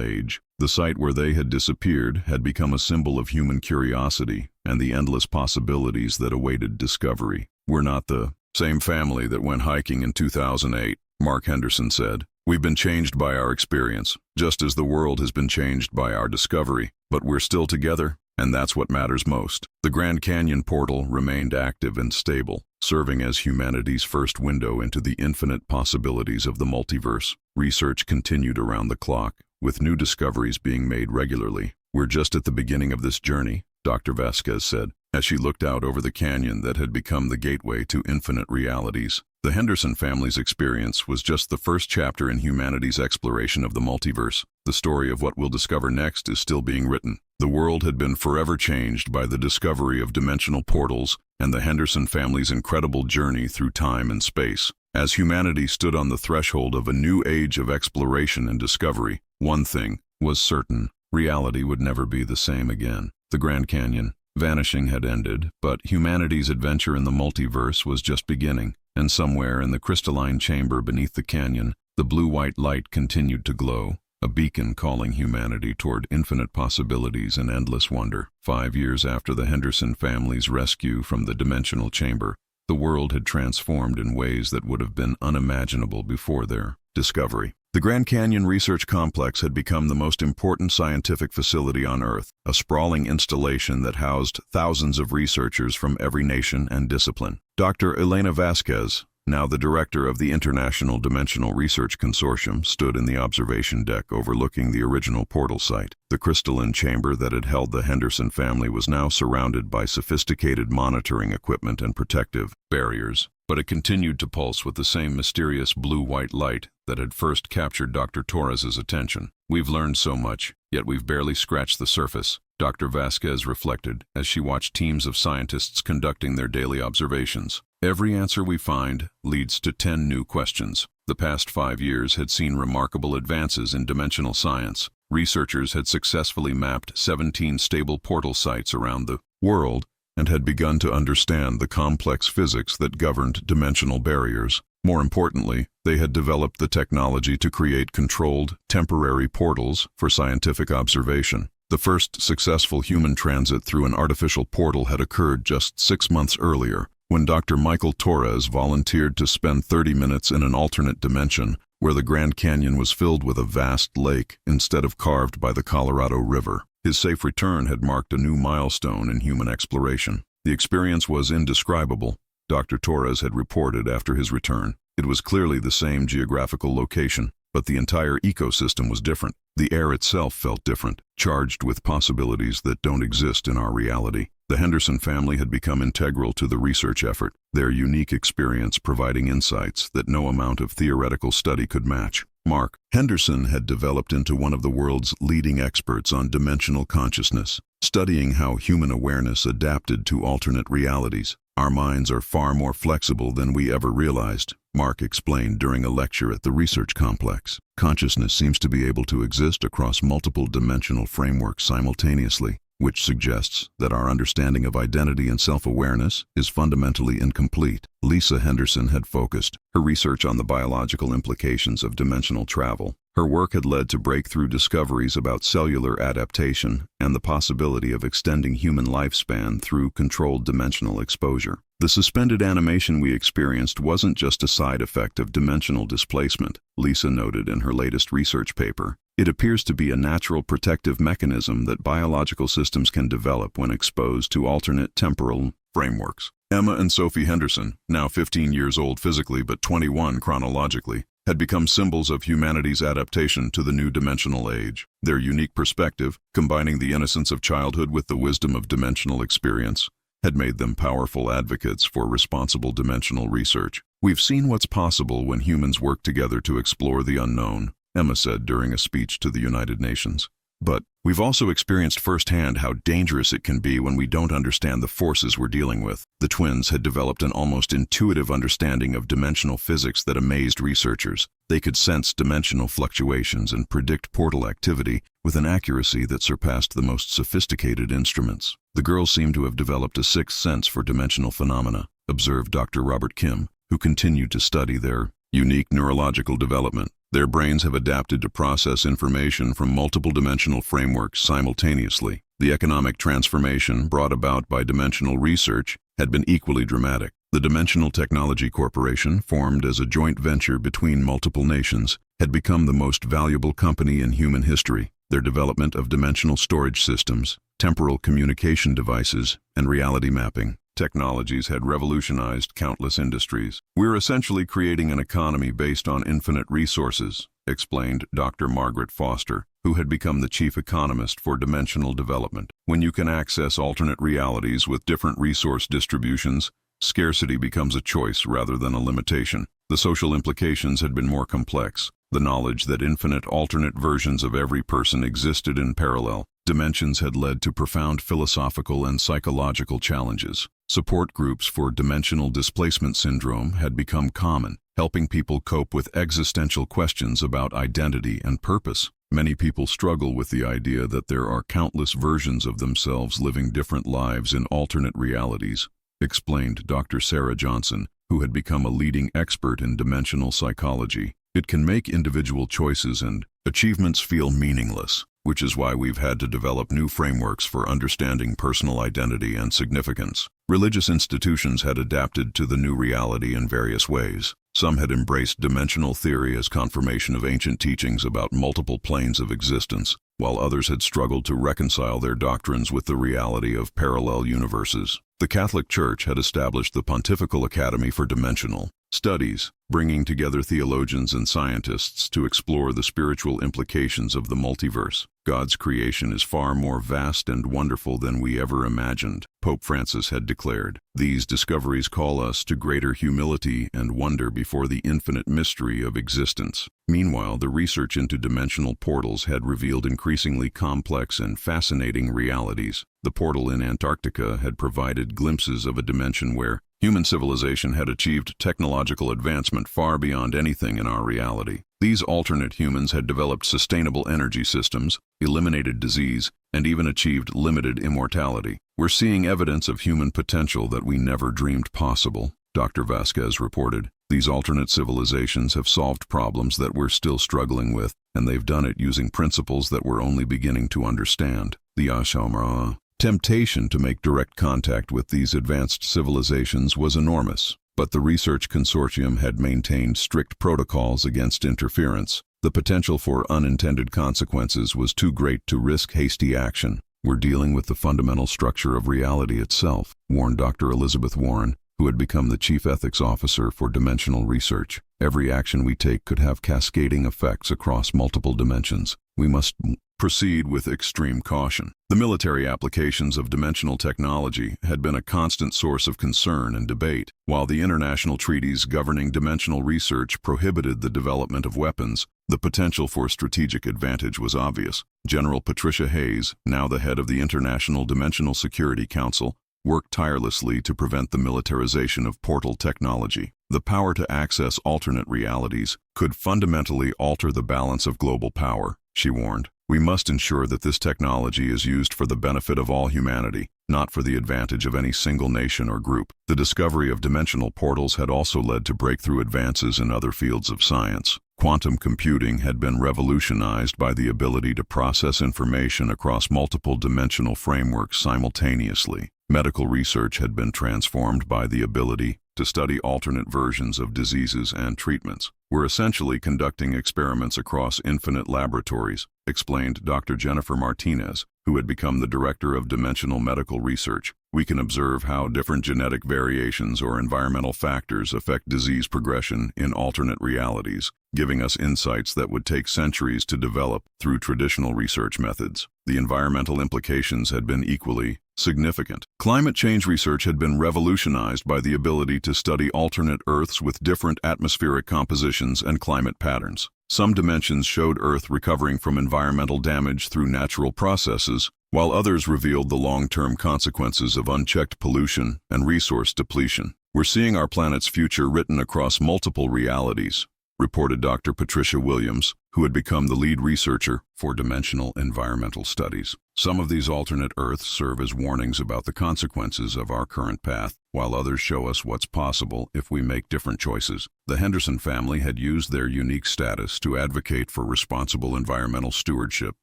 age. The site where they had disappeared had become a symbol of human curiosity and the endless possibilities that awaited discovery. We're not the same family that went hiking in 2008, Mark Henderson said. We've been changed by our experience, just as the world has been changed by our discovery, but we're still together, and that's what matters most. The Grand Canyon portal remained active and stable, serving as humanity's first window into the infinite possibilities of the multiverse. Research continued around the clock, with new discoveries being made regularly. We're just at the beginning of this journey, Dr. Vasquez said, as she looked out over the canyon that had become the gateway to infinite realities. The Henderson family's experience was just the first chapter in humanity's exploration of the multiverse. The story of what we'll discover next is still being written. The world had been forever changed by the discovery of dimensional portals and the Henderson family's incredible journey through time and space. As humanity stood on the threshold of a new age of exploration and discovery, one thing was certain: reality would never be the same again. The Grand Canyon, vanishing, had ended, but humanity's adventure in the multiverse was just beginning. And somewhere in the crystalline chamber beneath the canyon, the blue-white light continued to glow, a beacon calling humanity toward infinite possibilities and endless wonder. 5 years after the Henderson family's rescue from the dimensional chamber, the world had transformed in ways that would have been unimaginable before their discovery. The Grand Canyon Research Complex had become the most important scientific facility on Earth, a sprawling installation that housed thousands of researchers from every nation and discipline. Dr. Elena Vasquez, now the director of the International Dimensional Research Consortium, stood in the observation deck overlooking the original portal site. The crystalline chamber that had held the Henderson family was now surrounded by sophisticated monitoring equipment and protective barriers, but it continued to pulse with the same mysterious blue-white light that had first captured Dr. Torres's attention. We've learned so much, yet we've barely scratched the surface, Dr. Vasquez reflected as she watched teams of scientists conducting their daily observations. Every answer we find leads to 10 new questions. The past 5 years had seen remarkable advances in dimensional science. Researchers had successfully mapped 17 stable portal sites around the world and had begun to understand the complex physics that governed dimensional barriers. More importantly, they had developed the technology to create controlled, temporary portals for scientific observation. The first successful human transit through an artificial portal had occurred just 6 months earlier, when Dr. Michael Torres volunteered to spend 30 minutes in an alternate dimension where the Grand Canyon was filled with a vast lake instead of carved by the Colorado River. His safe return had marked a new milestone in human exploration. The experience was indescribable, Dr. Torres had reported after his return. It was clearly the same geographical location, but the entire ecosystem was different. The air itself felt different, charged with possibilities that don't exist in our reality. The Henderson family had become integral to the research effort, their unique experience providing insights that no amount of theoretical study could match. Mark Henderson had developed into one of the world's leading experts on dimensional consciousness, studying how human awareness adapted to alternate realities. Our minds are far more flexible than we ever realized, Mark explained during a lecture at the research complex. Consciousness seems to be able to exist across multiple dimensional frameworks simultaneously, which suggests that our understanding of identity and self-awareness is fundamentally incomplete. Lisa Henderson had focused her research on the biological implications of dimensional travel, Her work had led to breakthrough discoveries about cellular adaptation and the possibility of extending human lifespan through controlled dimensional exposure. The suspended animation we experienced wasn't just a side effect of dimensional displacement, Lisa noted in her latest research paper. It appears to be a natural protective mechanism that biological systems can develop when exposed to alternate temporal frameworks. Emma and Sophie Henderson, now 15 years old physically but 21 chronologically, had become symbols of humanity's adaptation to the new dimensional age. Their unique perspective, combining the innocence of childhood with the wisdom of dimensional experience, had made them powerful advocates for responsible dimensional research. "We've seen what's possible when humans work together to explore the unknown," Emma said during a speech to the United Nations. "But we've also experienced firsthand how dangerous it can be when we don't understand the forces we're dealing with." The twins had developed an almost intuitive understanding of dimensional physics that amazed researchers. They could sense dimensional fluctuations and predict portal activity with an accuracy that surpassed the most sophisticated instruments. "The girls seem to have developed a sixth sense for dimensional phenomena," observed Dr. Robert Kim, who continued to study their unique neurological development. "Their brains have adapted to process information from multiple dimensional frameworks simultaneously." The economic transformation brought about by dimensional research had been equally dramatic. The Dimensional Technology Corporation, formed as a joint venture between multiple nations, had become the most valuable company in human history. Their development of dimensional storage systems, temporal communication devices, and reality mapping technologies had revolutionized countless industries. "We're essentially creating an economy based on infinite resources," explained Dr. Margaret Foster, who had become the chief economist for dimensional development. "When you can access alternate realities with different resource distributions, scarcity becomes a choice rather than a limitation." The social implications had been more complex. The knowledge that infinite alternate versions of every person existed in parallel dimensions had led to profound philosophical and psychological challenges. Support groups for dimensional displacement syndrome had become common, helping people cope with existential questions about identity and purpose. Many people struggle with the idea that there are countless versions of themselves living different lives in alternate realities, explained Dr. Sarah Johnson, who had become a leading expert in dimensional psychology. "It can make individual choices and achievements feel meaningless, which is why we've had to develop new frameworks for understanding personal identity and significance." Religious institutions had adapted to the new reality in various ways. Some had embraced dimensional theory as confirmation of ancient teachings about multiple planes of existence, while others had struggled to reconcile their doctrines with the reality of parallel universes. The Catholic Church had established the Pontifical Academy for Dimensional Studies, bringing together theologians and scientists to explore the spiritual implications of the multiverse. "God's creation is far more vast and wonderful than we ever imagined," Pope Francis had declared. "These discoveries call us to greater humility and wonder before the infinite mystery of existence." Meanwhile, the research into dimensional portals had revealed increasingly complex and fascinating realities. The portal in Antarctica had provided glimpses of a dimension where human civilization had achieved technological advancement far beyond anything in our reality. These alternate humans had developed sustainable energy systems, eliminated disease, and even achieved limited immortality. "We're seeing evidence of human potential that we never dreamed possible," Dr. Vasquez reported. "These alternate civilizations have solved problems that we're still struggling with, and they've done it using principles that we're only beginning to understand." The temptation to make direct contact with these advanced civilizations was enormous, but the research consortium had maintained strict protocols against interference. The potential for unintended consequences was too great to risk hasty action. "We're dealing with the fundamental structure of reality itself," warned Dr. Elizabeth Warren, who had become the chief ethics officer for dimensional research. "Every action we take could have cascading effects across multiple dimensions. We must proceed with extreme caution." The military applications of dimensional technology had been a constant source of concern and debate. While the international treaties governing dimensional research prohibited the development of weapons, the potential for strategic advantage was obvious. General Patricia Hayes, now the head of the International Dimensional Security Council, worked tirelessly to prevent the militarization of portal technology. The power to access alternate realities could fundamentally alter the balance of global power, she warned. "We must ensure that this technology is used for the benefit of all humanity, not for the advantage of any single nation or group." The discovery of dimensional portals had also led to breakthrough advances in other fields of science. Quantum computing had been revolutionized by the ability to process information across multiple dimensional frameworks simultaneously. Medical research had been transformed by the ability to study alternate versions of diseases and treatments. We're essentially conducting experiments across infinite laboratories, explained Dr. Jennifer Martinez, who had become the director of dimensional medical research. We can observe how different genetic variations or environmental factors affect disease progression in alternate realities, giving us insights that would take centuries to develop through traditional research methods. The environmental implications had been equally significant. Climate change research had been revolutionized by the ability to study alternate Earths with different atmospheric compositions and climate patterns. Some dimensions showed Earth recovering from environmental damage through natural processes, while others revealed the long-term consequences of unchecked pollution and resource depletion. We're seeing our planet's future written across multiple realities, reported Dr. Patricia Williams, who had become the lead researcher for dimensional environmental studies. Some of these alternate Earths serve as warnings about the consequences of our current path, while others show us what's possible if we make different choices. The Henderson family had used their unique status to advocate for responsible environmental stewardship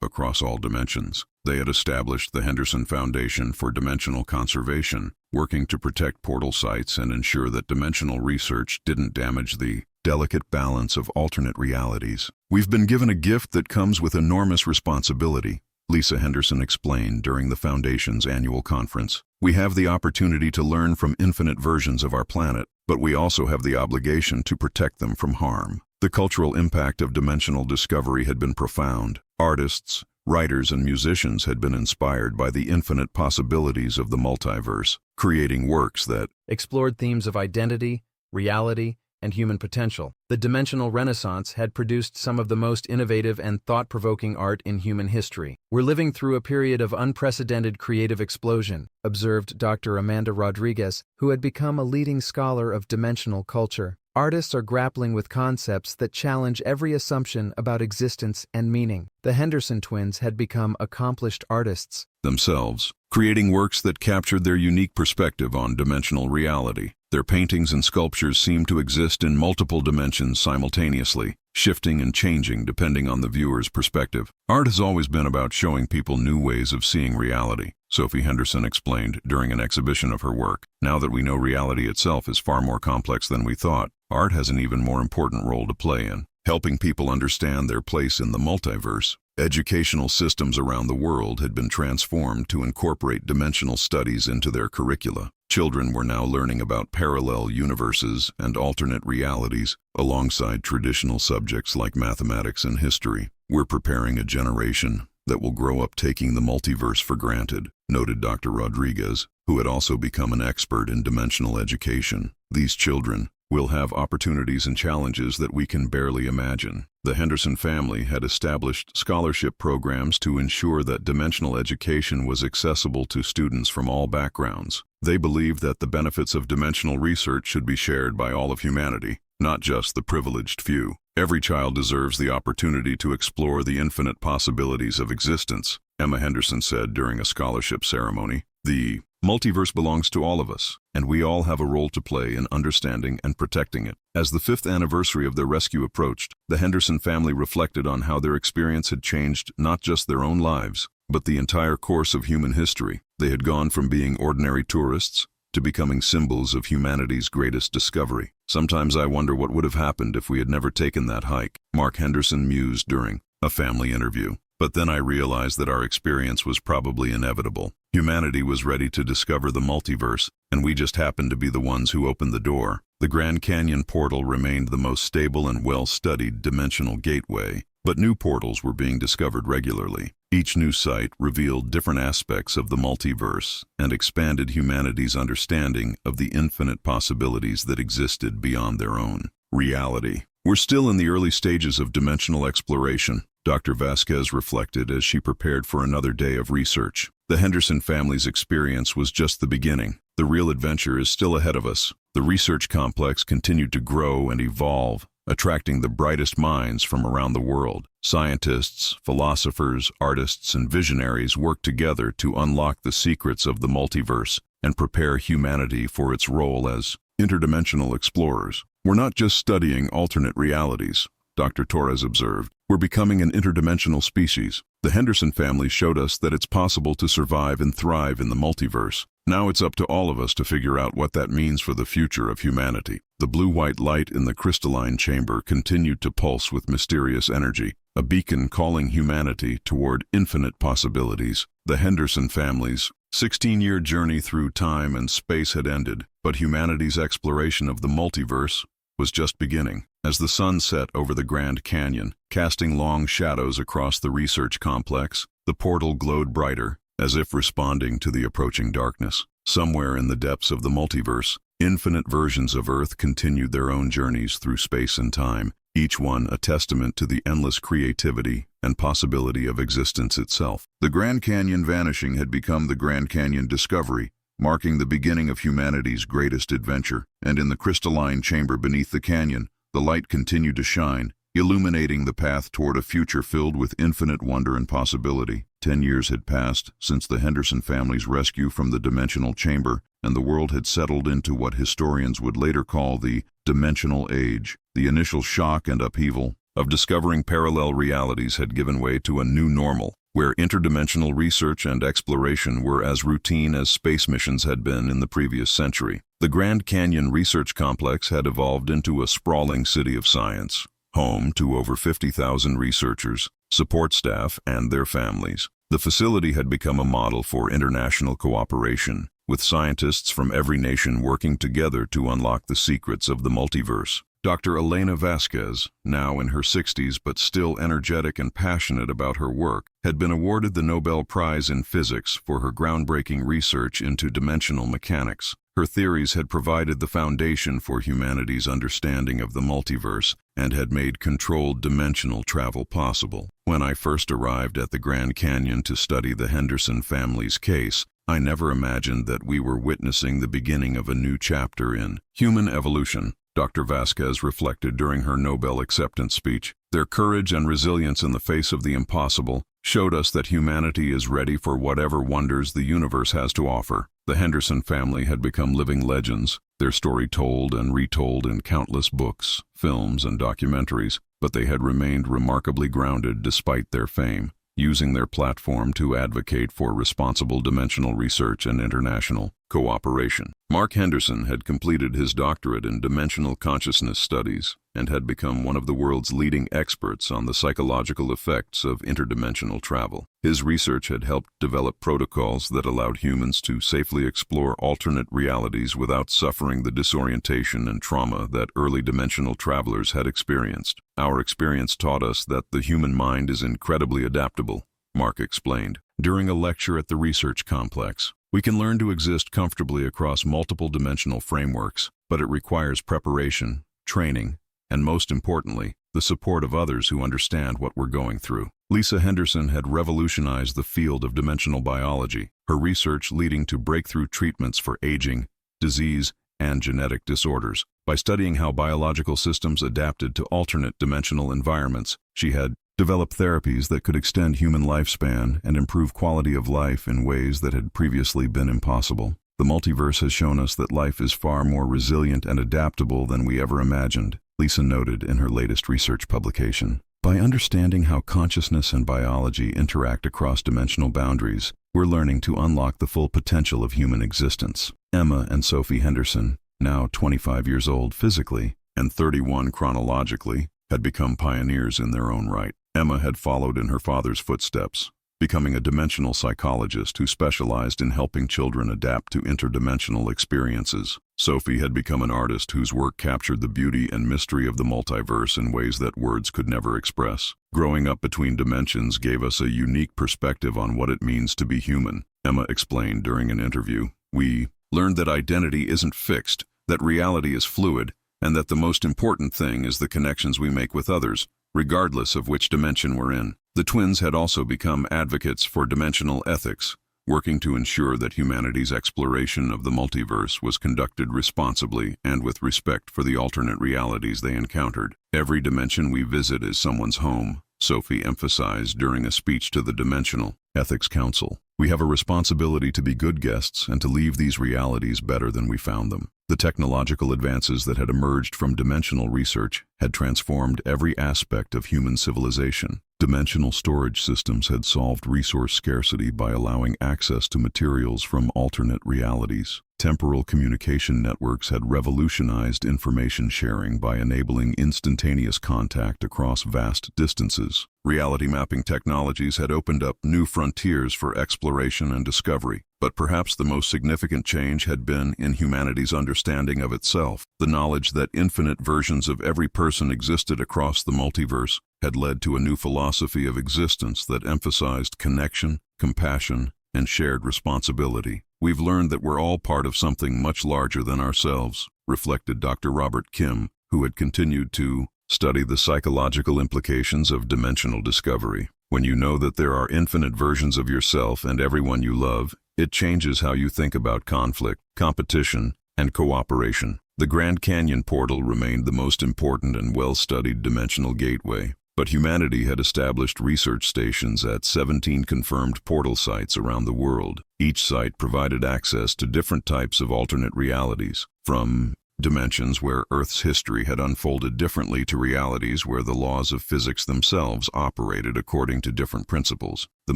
across all dimensions. They had established the Henderson Foundation for Dimensional Conservation, working to protect portal sites and ensure that dimensional research didn't damage the delicate balance of alternate realities. We've been given a gift that comes with enormous responsibility, Lisa Henderson explained during the Foundation's annual conference. We have the opportunity to learn from infinite versions of our planet, but we also have the obligation to protect them from harm. The cultural impact of dimensional discovery had been profound. Artists, writers, and musicians had been inspired by the infinite possibilities of the multiverse, creating works that explored themes of identity, reality, and human potential. The dimensional renaissance had produced some of the most innovative and thought-provoking art in human history. We're living through a period of unprecedented creative explosion, observed Dr. Amanda Rodriguez, who had become a leading scholar of dimensional culture. Artists are grappling with concepts that challenge every assumption about existence and meaning. The Henderson twins had become accomplished artists themselves, creating works that captured their unique perspective on dimensional reality. Their paintings and sculptures seem to exist in multiple dimensions simultaneously, shifting and changing depending on the viewer's perspective. Art has always been about showing people new ways of seeing reality, Sophie Henderson explained during an exhibition of her work. Now that we know reality itself is far more complex than we thought, art has an even more important role to play in helping people understand their place in the multiverse. Educational systems around the world had been transformed to incorporate dimensional studies into their curricula. Children were now learning about parallel universes and alternate realities, alongside traditional subjects like mathematics and history. We're preparing a generation that will grow up taking the multiverse for granted, noted Dr. Rodriguez, who had also become an expert in dimensional education. These children will have opportunities and challenges that we can barely imagine. The Henderson family had established scholarship programs to ensure that dimensional education was accessible to students from all backgrounds. They believed that the benefits of dimensional research should be shared by all of humanity, not just the privileged few. Every child deserves the opportunity to explore the infinite possibilities of existence, Emma Henderson said during a scholarship ceremony. The multiverse belongs to all of us, and we all have a role to play in understanding and protecting it. As the 5th anniversary of their rescue approached, the Henderson family reflected on how their experience had changed not just their own lives, but the entire course of human history. They had gone from being ordinary tourists to becoming symbols of humanity's greatest discovery. Sometimes I wonder what would have happened if we had never taken that hike, Mark Henderson mused during a family interview. But then I realized that our experience was probably inevitable. Humanity was ready to discover the multiverse, and we just happened to be the ones who opened the door. The Grand Canyon portal remained the most stable and well-studied dimensional gateway, but new portals were being discovered regularly. Each new site revealed different aspects of the multiverse and expanded humanity's understanding of the infinite possibilities that existed beyond their own reality. We're still in the early stages of dimensional exploration, Dr. Vasquez reflected as she prepared for another day of research. The Henderson family's experience was just the beginning. The real adventure is still ahead of us. The research complex continued to grow and evolve, attracting the brightest minds from around the world. Scientists, philosophers, artists, and visionaries worked together to unlock the secrets of the multiverse and prepare humanity for its role as interdimensional explorers. We're not just studying alternate realities. Dr. Torres observed. We're becoming an interdimensional species. The Henderson family showed us that it's possible to survive and thrive in the multiverse. Now it's up to all of us to figure out what that means for the future of humanity. The blue-white light in the crystalline chamber continued to pulse with mysterious energy, a beacon calling humanity toward infinite possibilities. The Henderson family's 16-year journey through time and space had ended, but humanity's exploration of the multiverse was just beginning. As the sun set over the Grand Canyon, casting long shadows across the research complex, the portal glowed brighter, as if responding to the approaching darkness. Somewhere in the depths of the multiverse, infinite versions of Earth continued their own journeys through space and time, each one a testament to the endless creativity and possibility of existence itself. The Grand Canyon vanishing had become the Grand Canyon discovery, marking the beginning of humanity's greatest adventure, and in the crystalline chamber beneath the canyon, the light continued to shine, illuminating the path toward a future filled with infinite wonder and possibility. 10 years had passed since the Henderson family's rescue from the dimensional chamber, and the world had settled into what historians would later call the dimensional age. The initial shock and upheaval of discovering parallel realities had given way to a new normal, where interdimensional research and exploration were as routine as space missions had been in the previous century. The Grand Canyon Research Complex had evolved into a sprawling city of science, home to over 50,000 researchers, support staff, and their families. The facility had become a model for international cooperation, with scientists from every nation working together to unlock the secrets of the multiverse. Dr. Elena Vasquez, now in her 60s but still energetic and passionate about her work, had been awarded the Nobel Prize in Physics for her groundbreaking research into dimensional mechanics. Her theories had provided the foundation for humanity's understanding of the multiverse and had made controlled dimensional travel possible. When I first arrived at the Grand Canyon to study the Henderson family's case, I never imagined that we were witnessing the beginning of a new chapter in human evolution, Dr. Vasquez reflected during her Nobel acceptance speech. Their courage and resilience in the face of the impossible showed us that humanity is ready for whatever wonders the universe has to offer. The Henderson family had become living legends, their story told and retold in countless books, films, and documentaries, but they had remained remarkably grounded despite their fame, using their platform to advocate for responsible dimensional research and international cooperation. Mark Henderson had completed his doctorate in dimensional consciousness studies and had become one of the world's leading experts on the psychological effects of interdimensional travel. His research had helped develop protocols that allowed humans to safely explore alternate realities without suffering the disorientation and trauma that early dimensional travelers had experienced. Our experience taught us that the human mind is incredibly adaptable, Mark explained. During a lecture at the research complex, we can learn to exist comfortably across multiple dimensional frameworks, but it requires preparation, training, and most importantly, the support of others who understand what we're going through. Lisa Henderson had revolutionized the field of dimensional biology, her research leading to breakthrough treatments for aging, disease, and genetic disorders. By studying how biological systems adapted to alternate dimensional environments, she had developed therapies that could extend human lifespan and improve quality of life in ways that had previously been impossible. The multiverse has shown us that life is far more resilient and adaptable than we ever imagined, Lisa noted in her latest research publication. By understanding how consciousness and biology interact across dimensional boundaries, we're learning to unlock the full potential of human existence. Emma and Sophie Henderson, now 25 years old physically and 31 chronologically, had become pioneers in their own right. Emma had followed in her father's footsteps, becoming a dimensional psychologist who specialized in helping children adapt to interdimensional experiences. Sophie had become an artist whose work captured the beauty and mystery of the multiverse in ways that words could never express. Growing up between dimensions gave us a unique perspective on what it means to be human, Emma explained during an interview. We learned that identity isn't fixed, that reality is fluid, and that the most important thing is the connections we make with others, regardless of which dimension we're in. The twins had also become advocates for dimensional ethics, working to ensure that humanity's exploration of the multiverse was conducted responsibly and with respect for the alternate realities they encountered. Every dimension we visit is someone's home, Sophie emphasized during a speech to the Dimensional Ethics Council. We have a responsibility to be good guests and to leave these realities better than we found them. The technological advances that had emerged from dimensional research had transformed every aspect of human civilization. Dimensional storage systems had solved resource scarcity by allowing access to materials from alternate realities. Temporal communication networks had revolutionized information sharing by enabling instantaneous contact across vast distances. Reality mapping technologies had opened up new frontiers for exploration and discovery. But perhaps the most significant change had been in humanity's understanding of itself. The knowledge that infinite versions of every person existed across the multiverse had led to a new philosophy of existence that emphasized connection, compassion, and shared responsibility. We've learned that we're all part of something much larger than ourselves, reflected Dr. Robert Kim, who had continued to study the psychological implications of dimensional discovery. When you know that there are infinite versions of yourself and everyone you love, it changes how you think about conflict, competition, and cooperation. The Grand Canyon portal remained the most important and well-studied dimensional gateway, but humanity had established research stations at 17 confirmed portal sites around the world. Each site provided access to different types of alternate realities, from dimensions where Earth's history had unfolded differently to realities where the laws of physics themselves operated according to different principles. The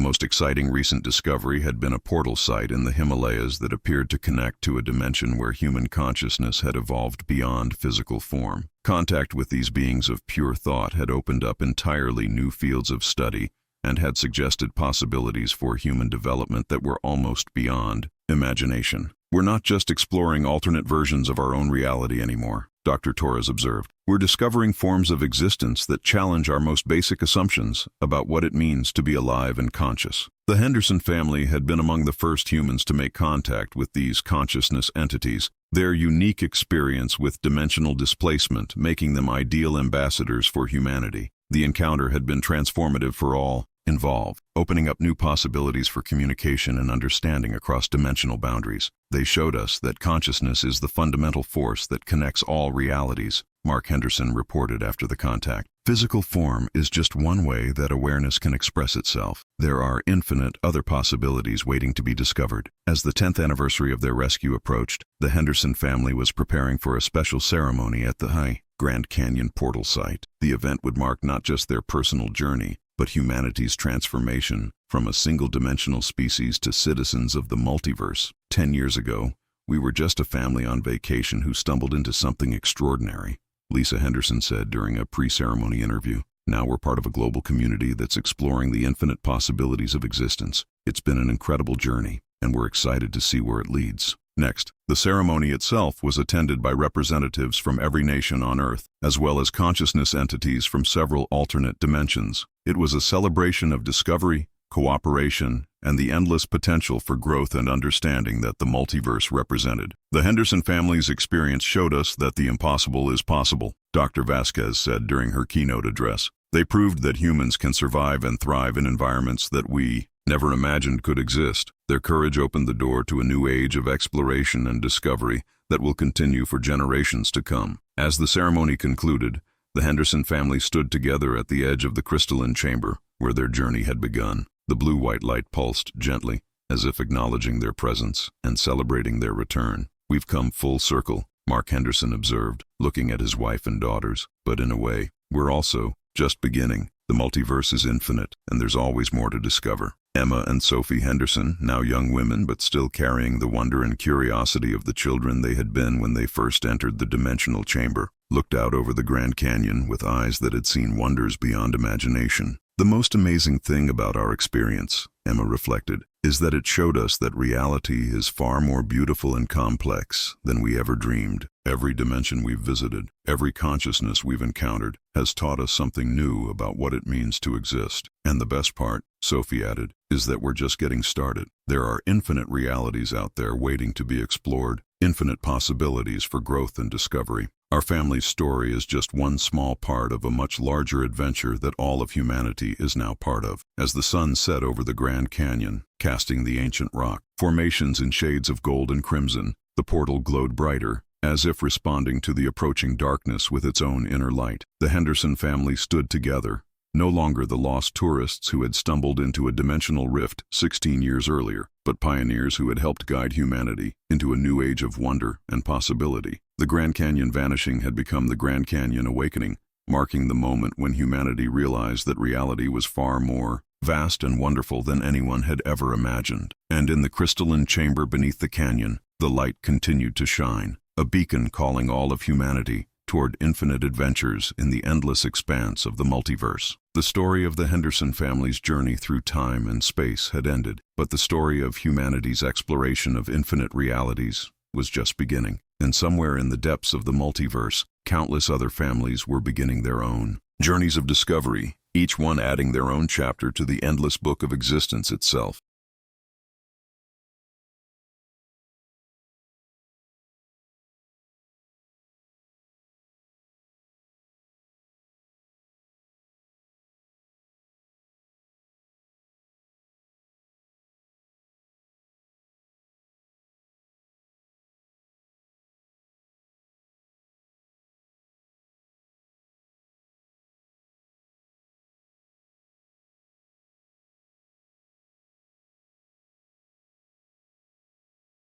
most exciting recent discovery had been a portal site in the Himalayas that appeared to connect to a dimension where human consciousness had evolved beyond physical form. Contact with these beings of pure thought had opened up entirely new fields of study and had suggested possibilities for human development that were almost beyond imagination. We're not just exploring alternate versions of our own reality anymore, Dr. Torres observed. We're discovering forms of existence that challenge our most basic assumptions about what it means to be alive and conscious. The Henderson family had been among the first humans to make contact with these consciousness entities, their unique experience with dimensional displacement making them ideal ambassadors for humanity. The encounter had been transformative for all involved, opening up new possibilities for communication and understanding across dimensional boundaries. They showed us that consciousness is the fundamental force that connects all realities, Mark Henderson reported after the contact. Physical form is just one way that awareness can express itself. There are infinite other possibilities waiting to be discovered. As the 10th anniversary of their rescue approached, the Henderson family was preparing for a special ceremony at the Grand Canyon portal site. The event would mark not just their personal journey, but humanity's transformation from a single-dimensional species to citizens of the multiverse. 10 years ago, we were just a family on vacation who stumbled into something extraordinary, Lisa Henderson said during a pre-ceremony interview. Now we're part of a global community that's exploring the infinite possibilities of existence. It's been an incredible journey, and we're excited to see where it leads. Next, the ceremony itself was attended by representatives from every nation on Earth, as well as consciousness entities from several alternate dimensions. It was a celebration of discovery, cooperation, and the endless potential for growth and understanding that the multiverse represented. The Henderson family's experience showed us that the impossible is possible, Dr. Vasquez said during her keynote address. They proved that humans can survive and thrive in environments that we never imagined could exist. Their courage opened the door to a new age of exploration and discovery that will continue for generations to come. As the ceremony concluded, the Henderson family stood together at the edge of the crystalline chamber where their journey had begun. The blue-white light pulsed gently, as if acknowledging their presence and celebrating their return. "We've come full circle," Mark Henderson observed, looking at his wife and daughters. "But in a way, we're also just beginning. The multiverse is infinite, and there's always more to discover." Emma and Sophie Henderson, now young women but still carrying the wonder and curiosity of the children they had been when they first entered the dimensional chamber, looked out over the Grand Canyon with eyes that had seen wonders beyond imagination. "The most amazing thing about our experience," Emma reflected, "is that it showed us that reality is far more beautiful and complex than we ever dreamed. Every dimension we've visited, every consciousness we've encountered, has taught us something new about what it means to exist. And the best part," Sophie added, "is that we're just getting started. There are infinite realities out there waiting to be explored, infinite possibilities for growth and discovery. Our family's story is just one small part of a much larger adventure that all of humanity is now part of." As the sun set over the Grand Canyon, casting the ancient rock formations in shades of gold and crimson, the portal glowed brighter, as if responding to the approaching darkness with its own inner light. The Henderson family stood together, no longer the lost tourists who had stumbled into a dimensional rift 16 years earlier, but pioneers who had helped guide humanity into a new age of wonder and possibility. The Grand Canyon vanishing had become the Grand Canyon awakening, marking the moment when humanity realized that reality was far more vast and wonderful than anyone had ever imagined. And in the crystalline chamber beneath the canyon, the light continued to shine, a beacon calling all of humanity toward infinite adventures in the endless expanse of the multiverse. The story of the Henderson family's journey through time and space had ended, but the story of humanity's exploration of infinite realities was just beginning. And somewhere in the depths of the multiverse, countless other families were beginning their own journeys of discovery, each one adding their own chapter to the endless book of existence itself.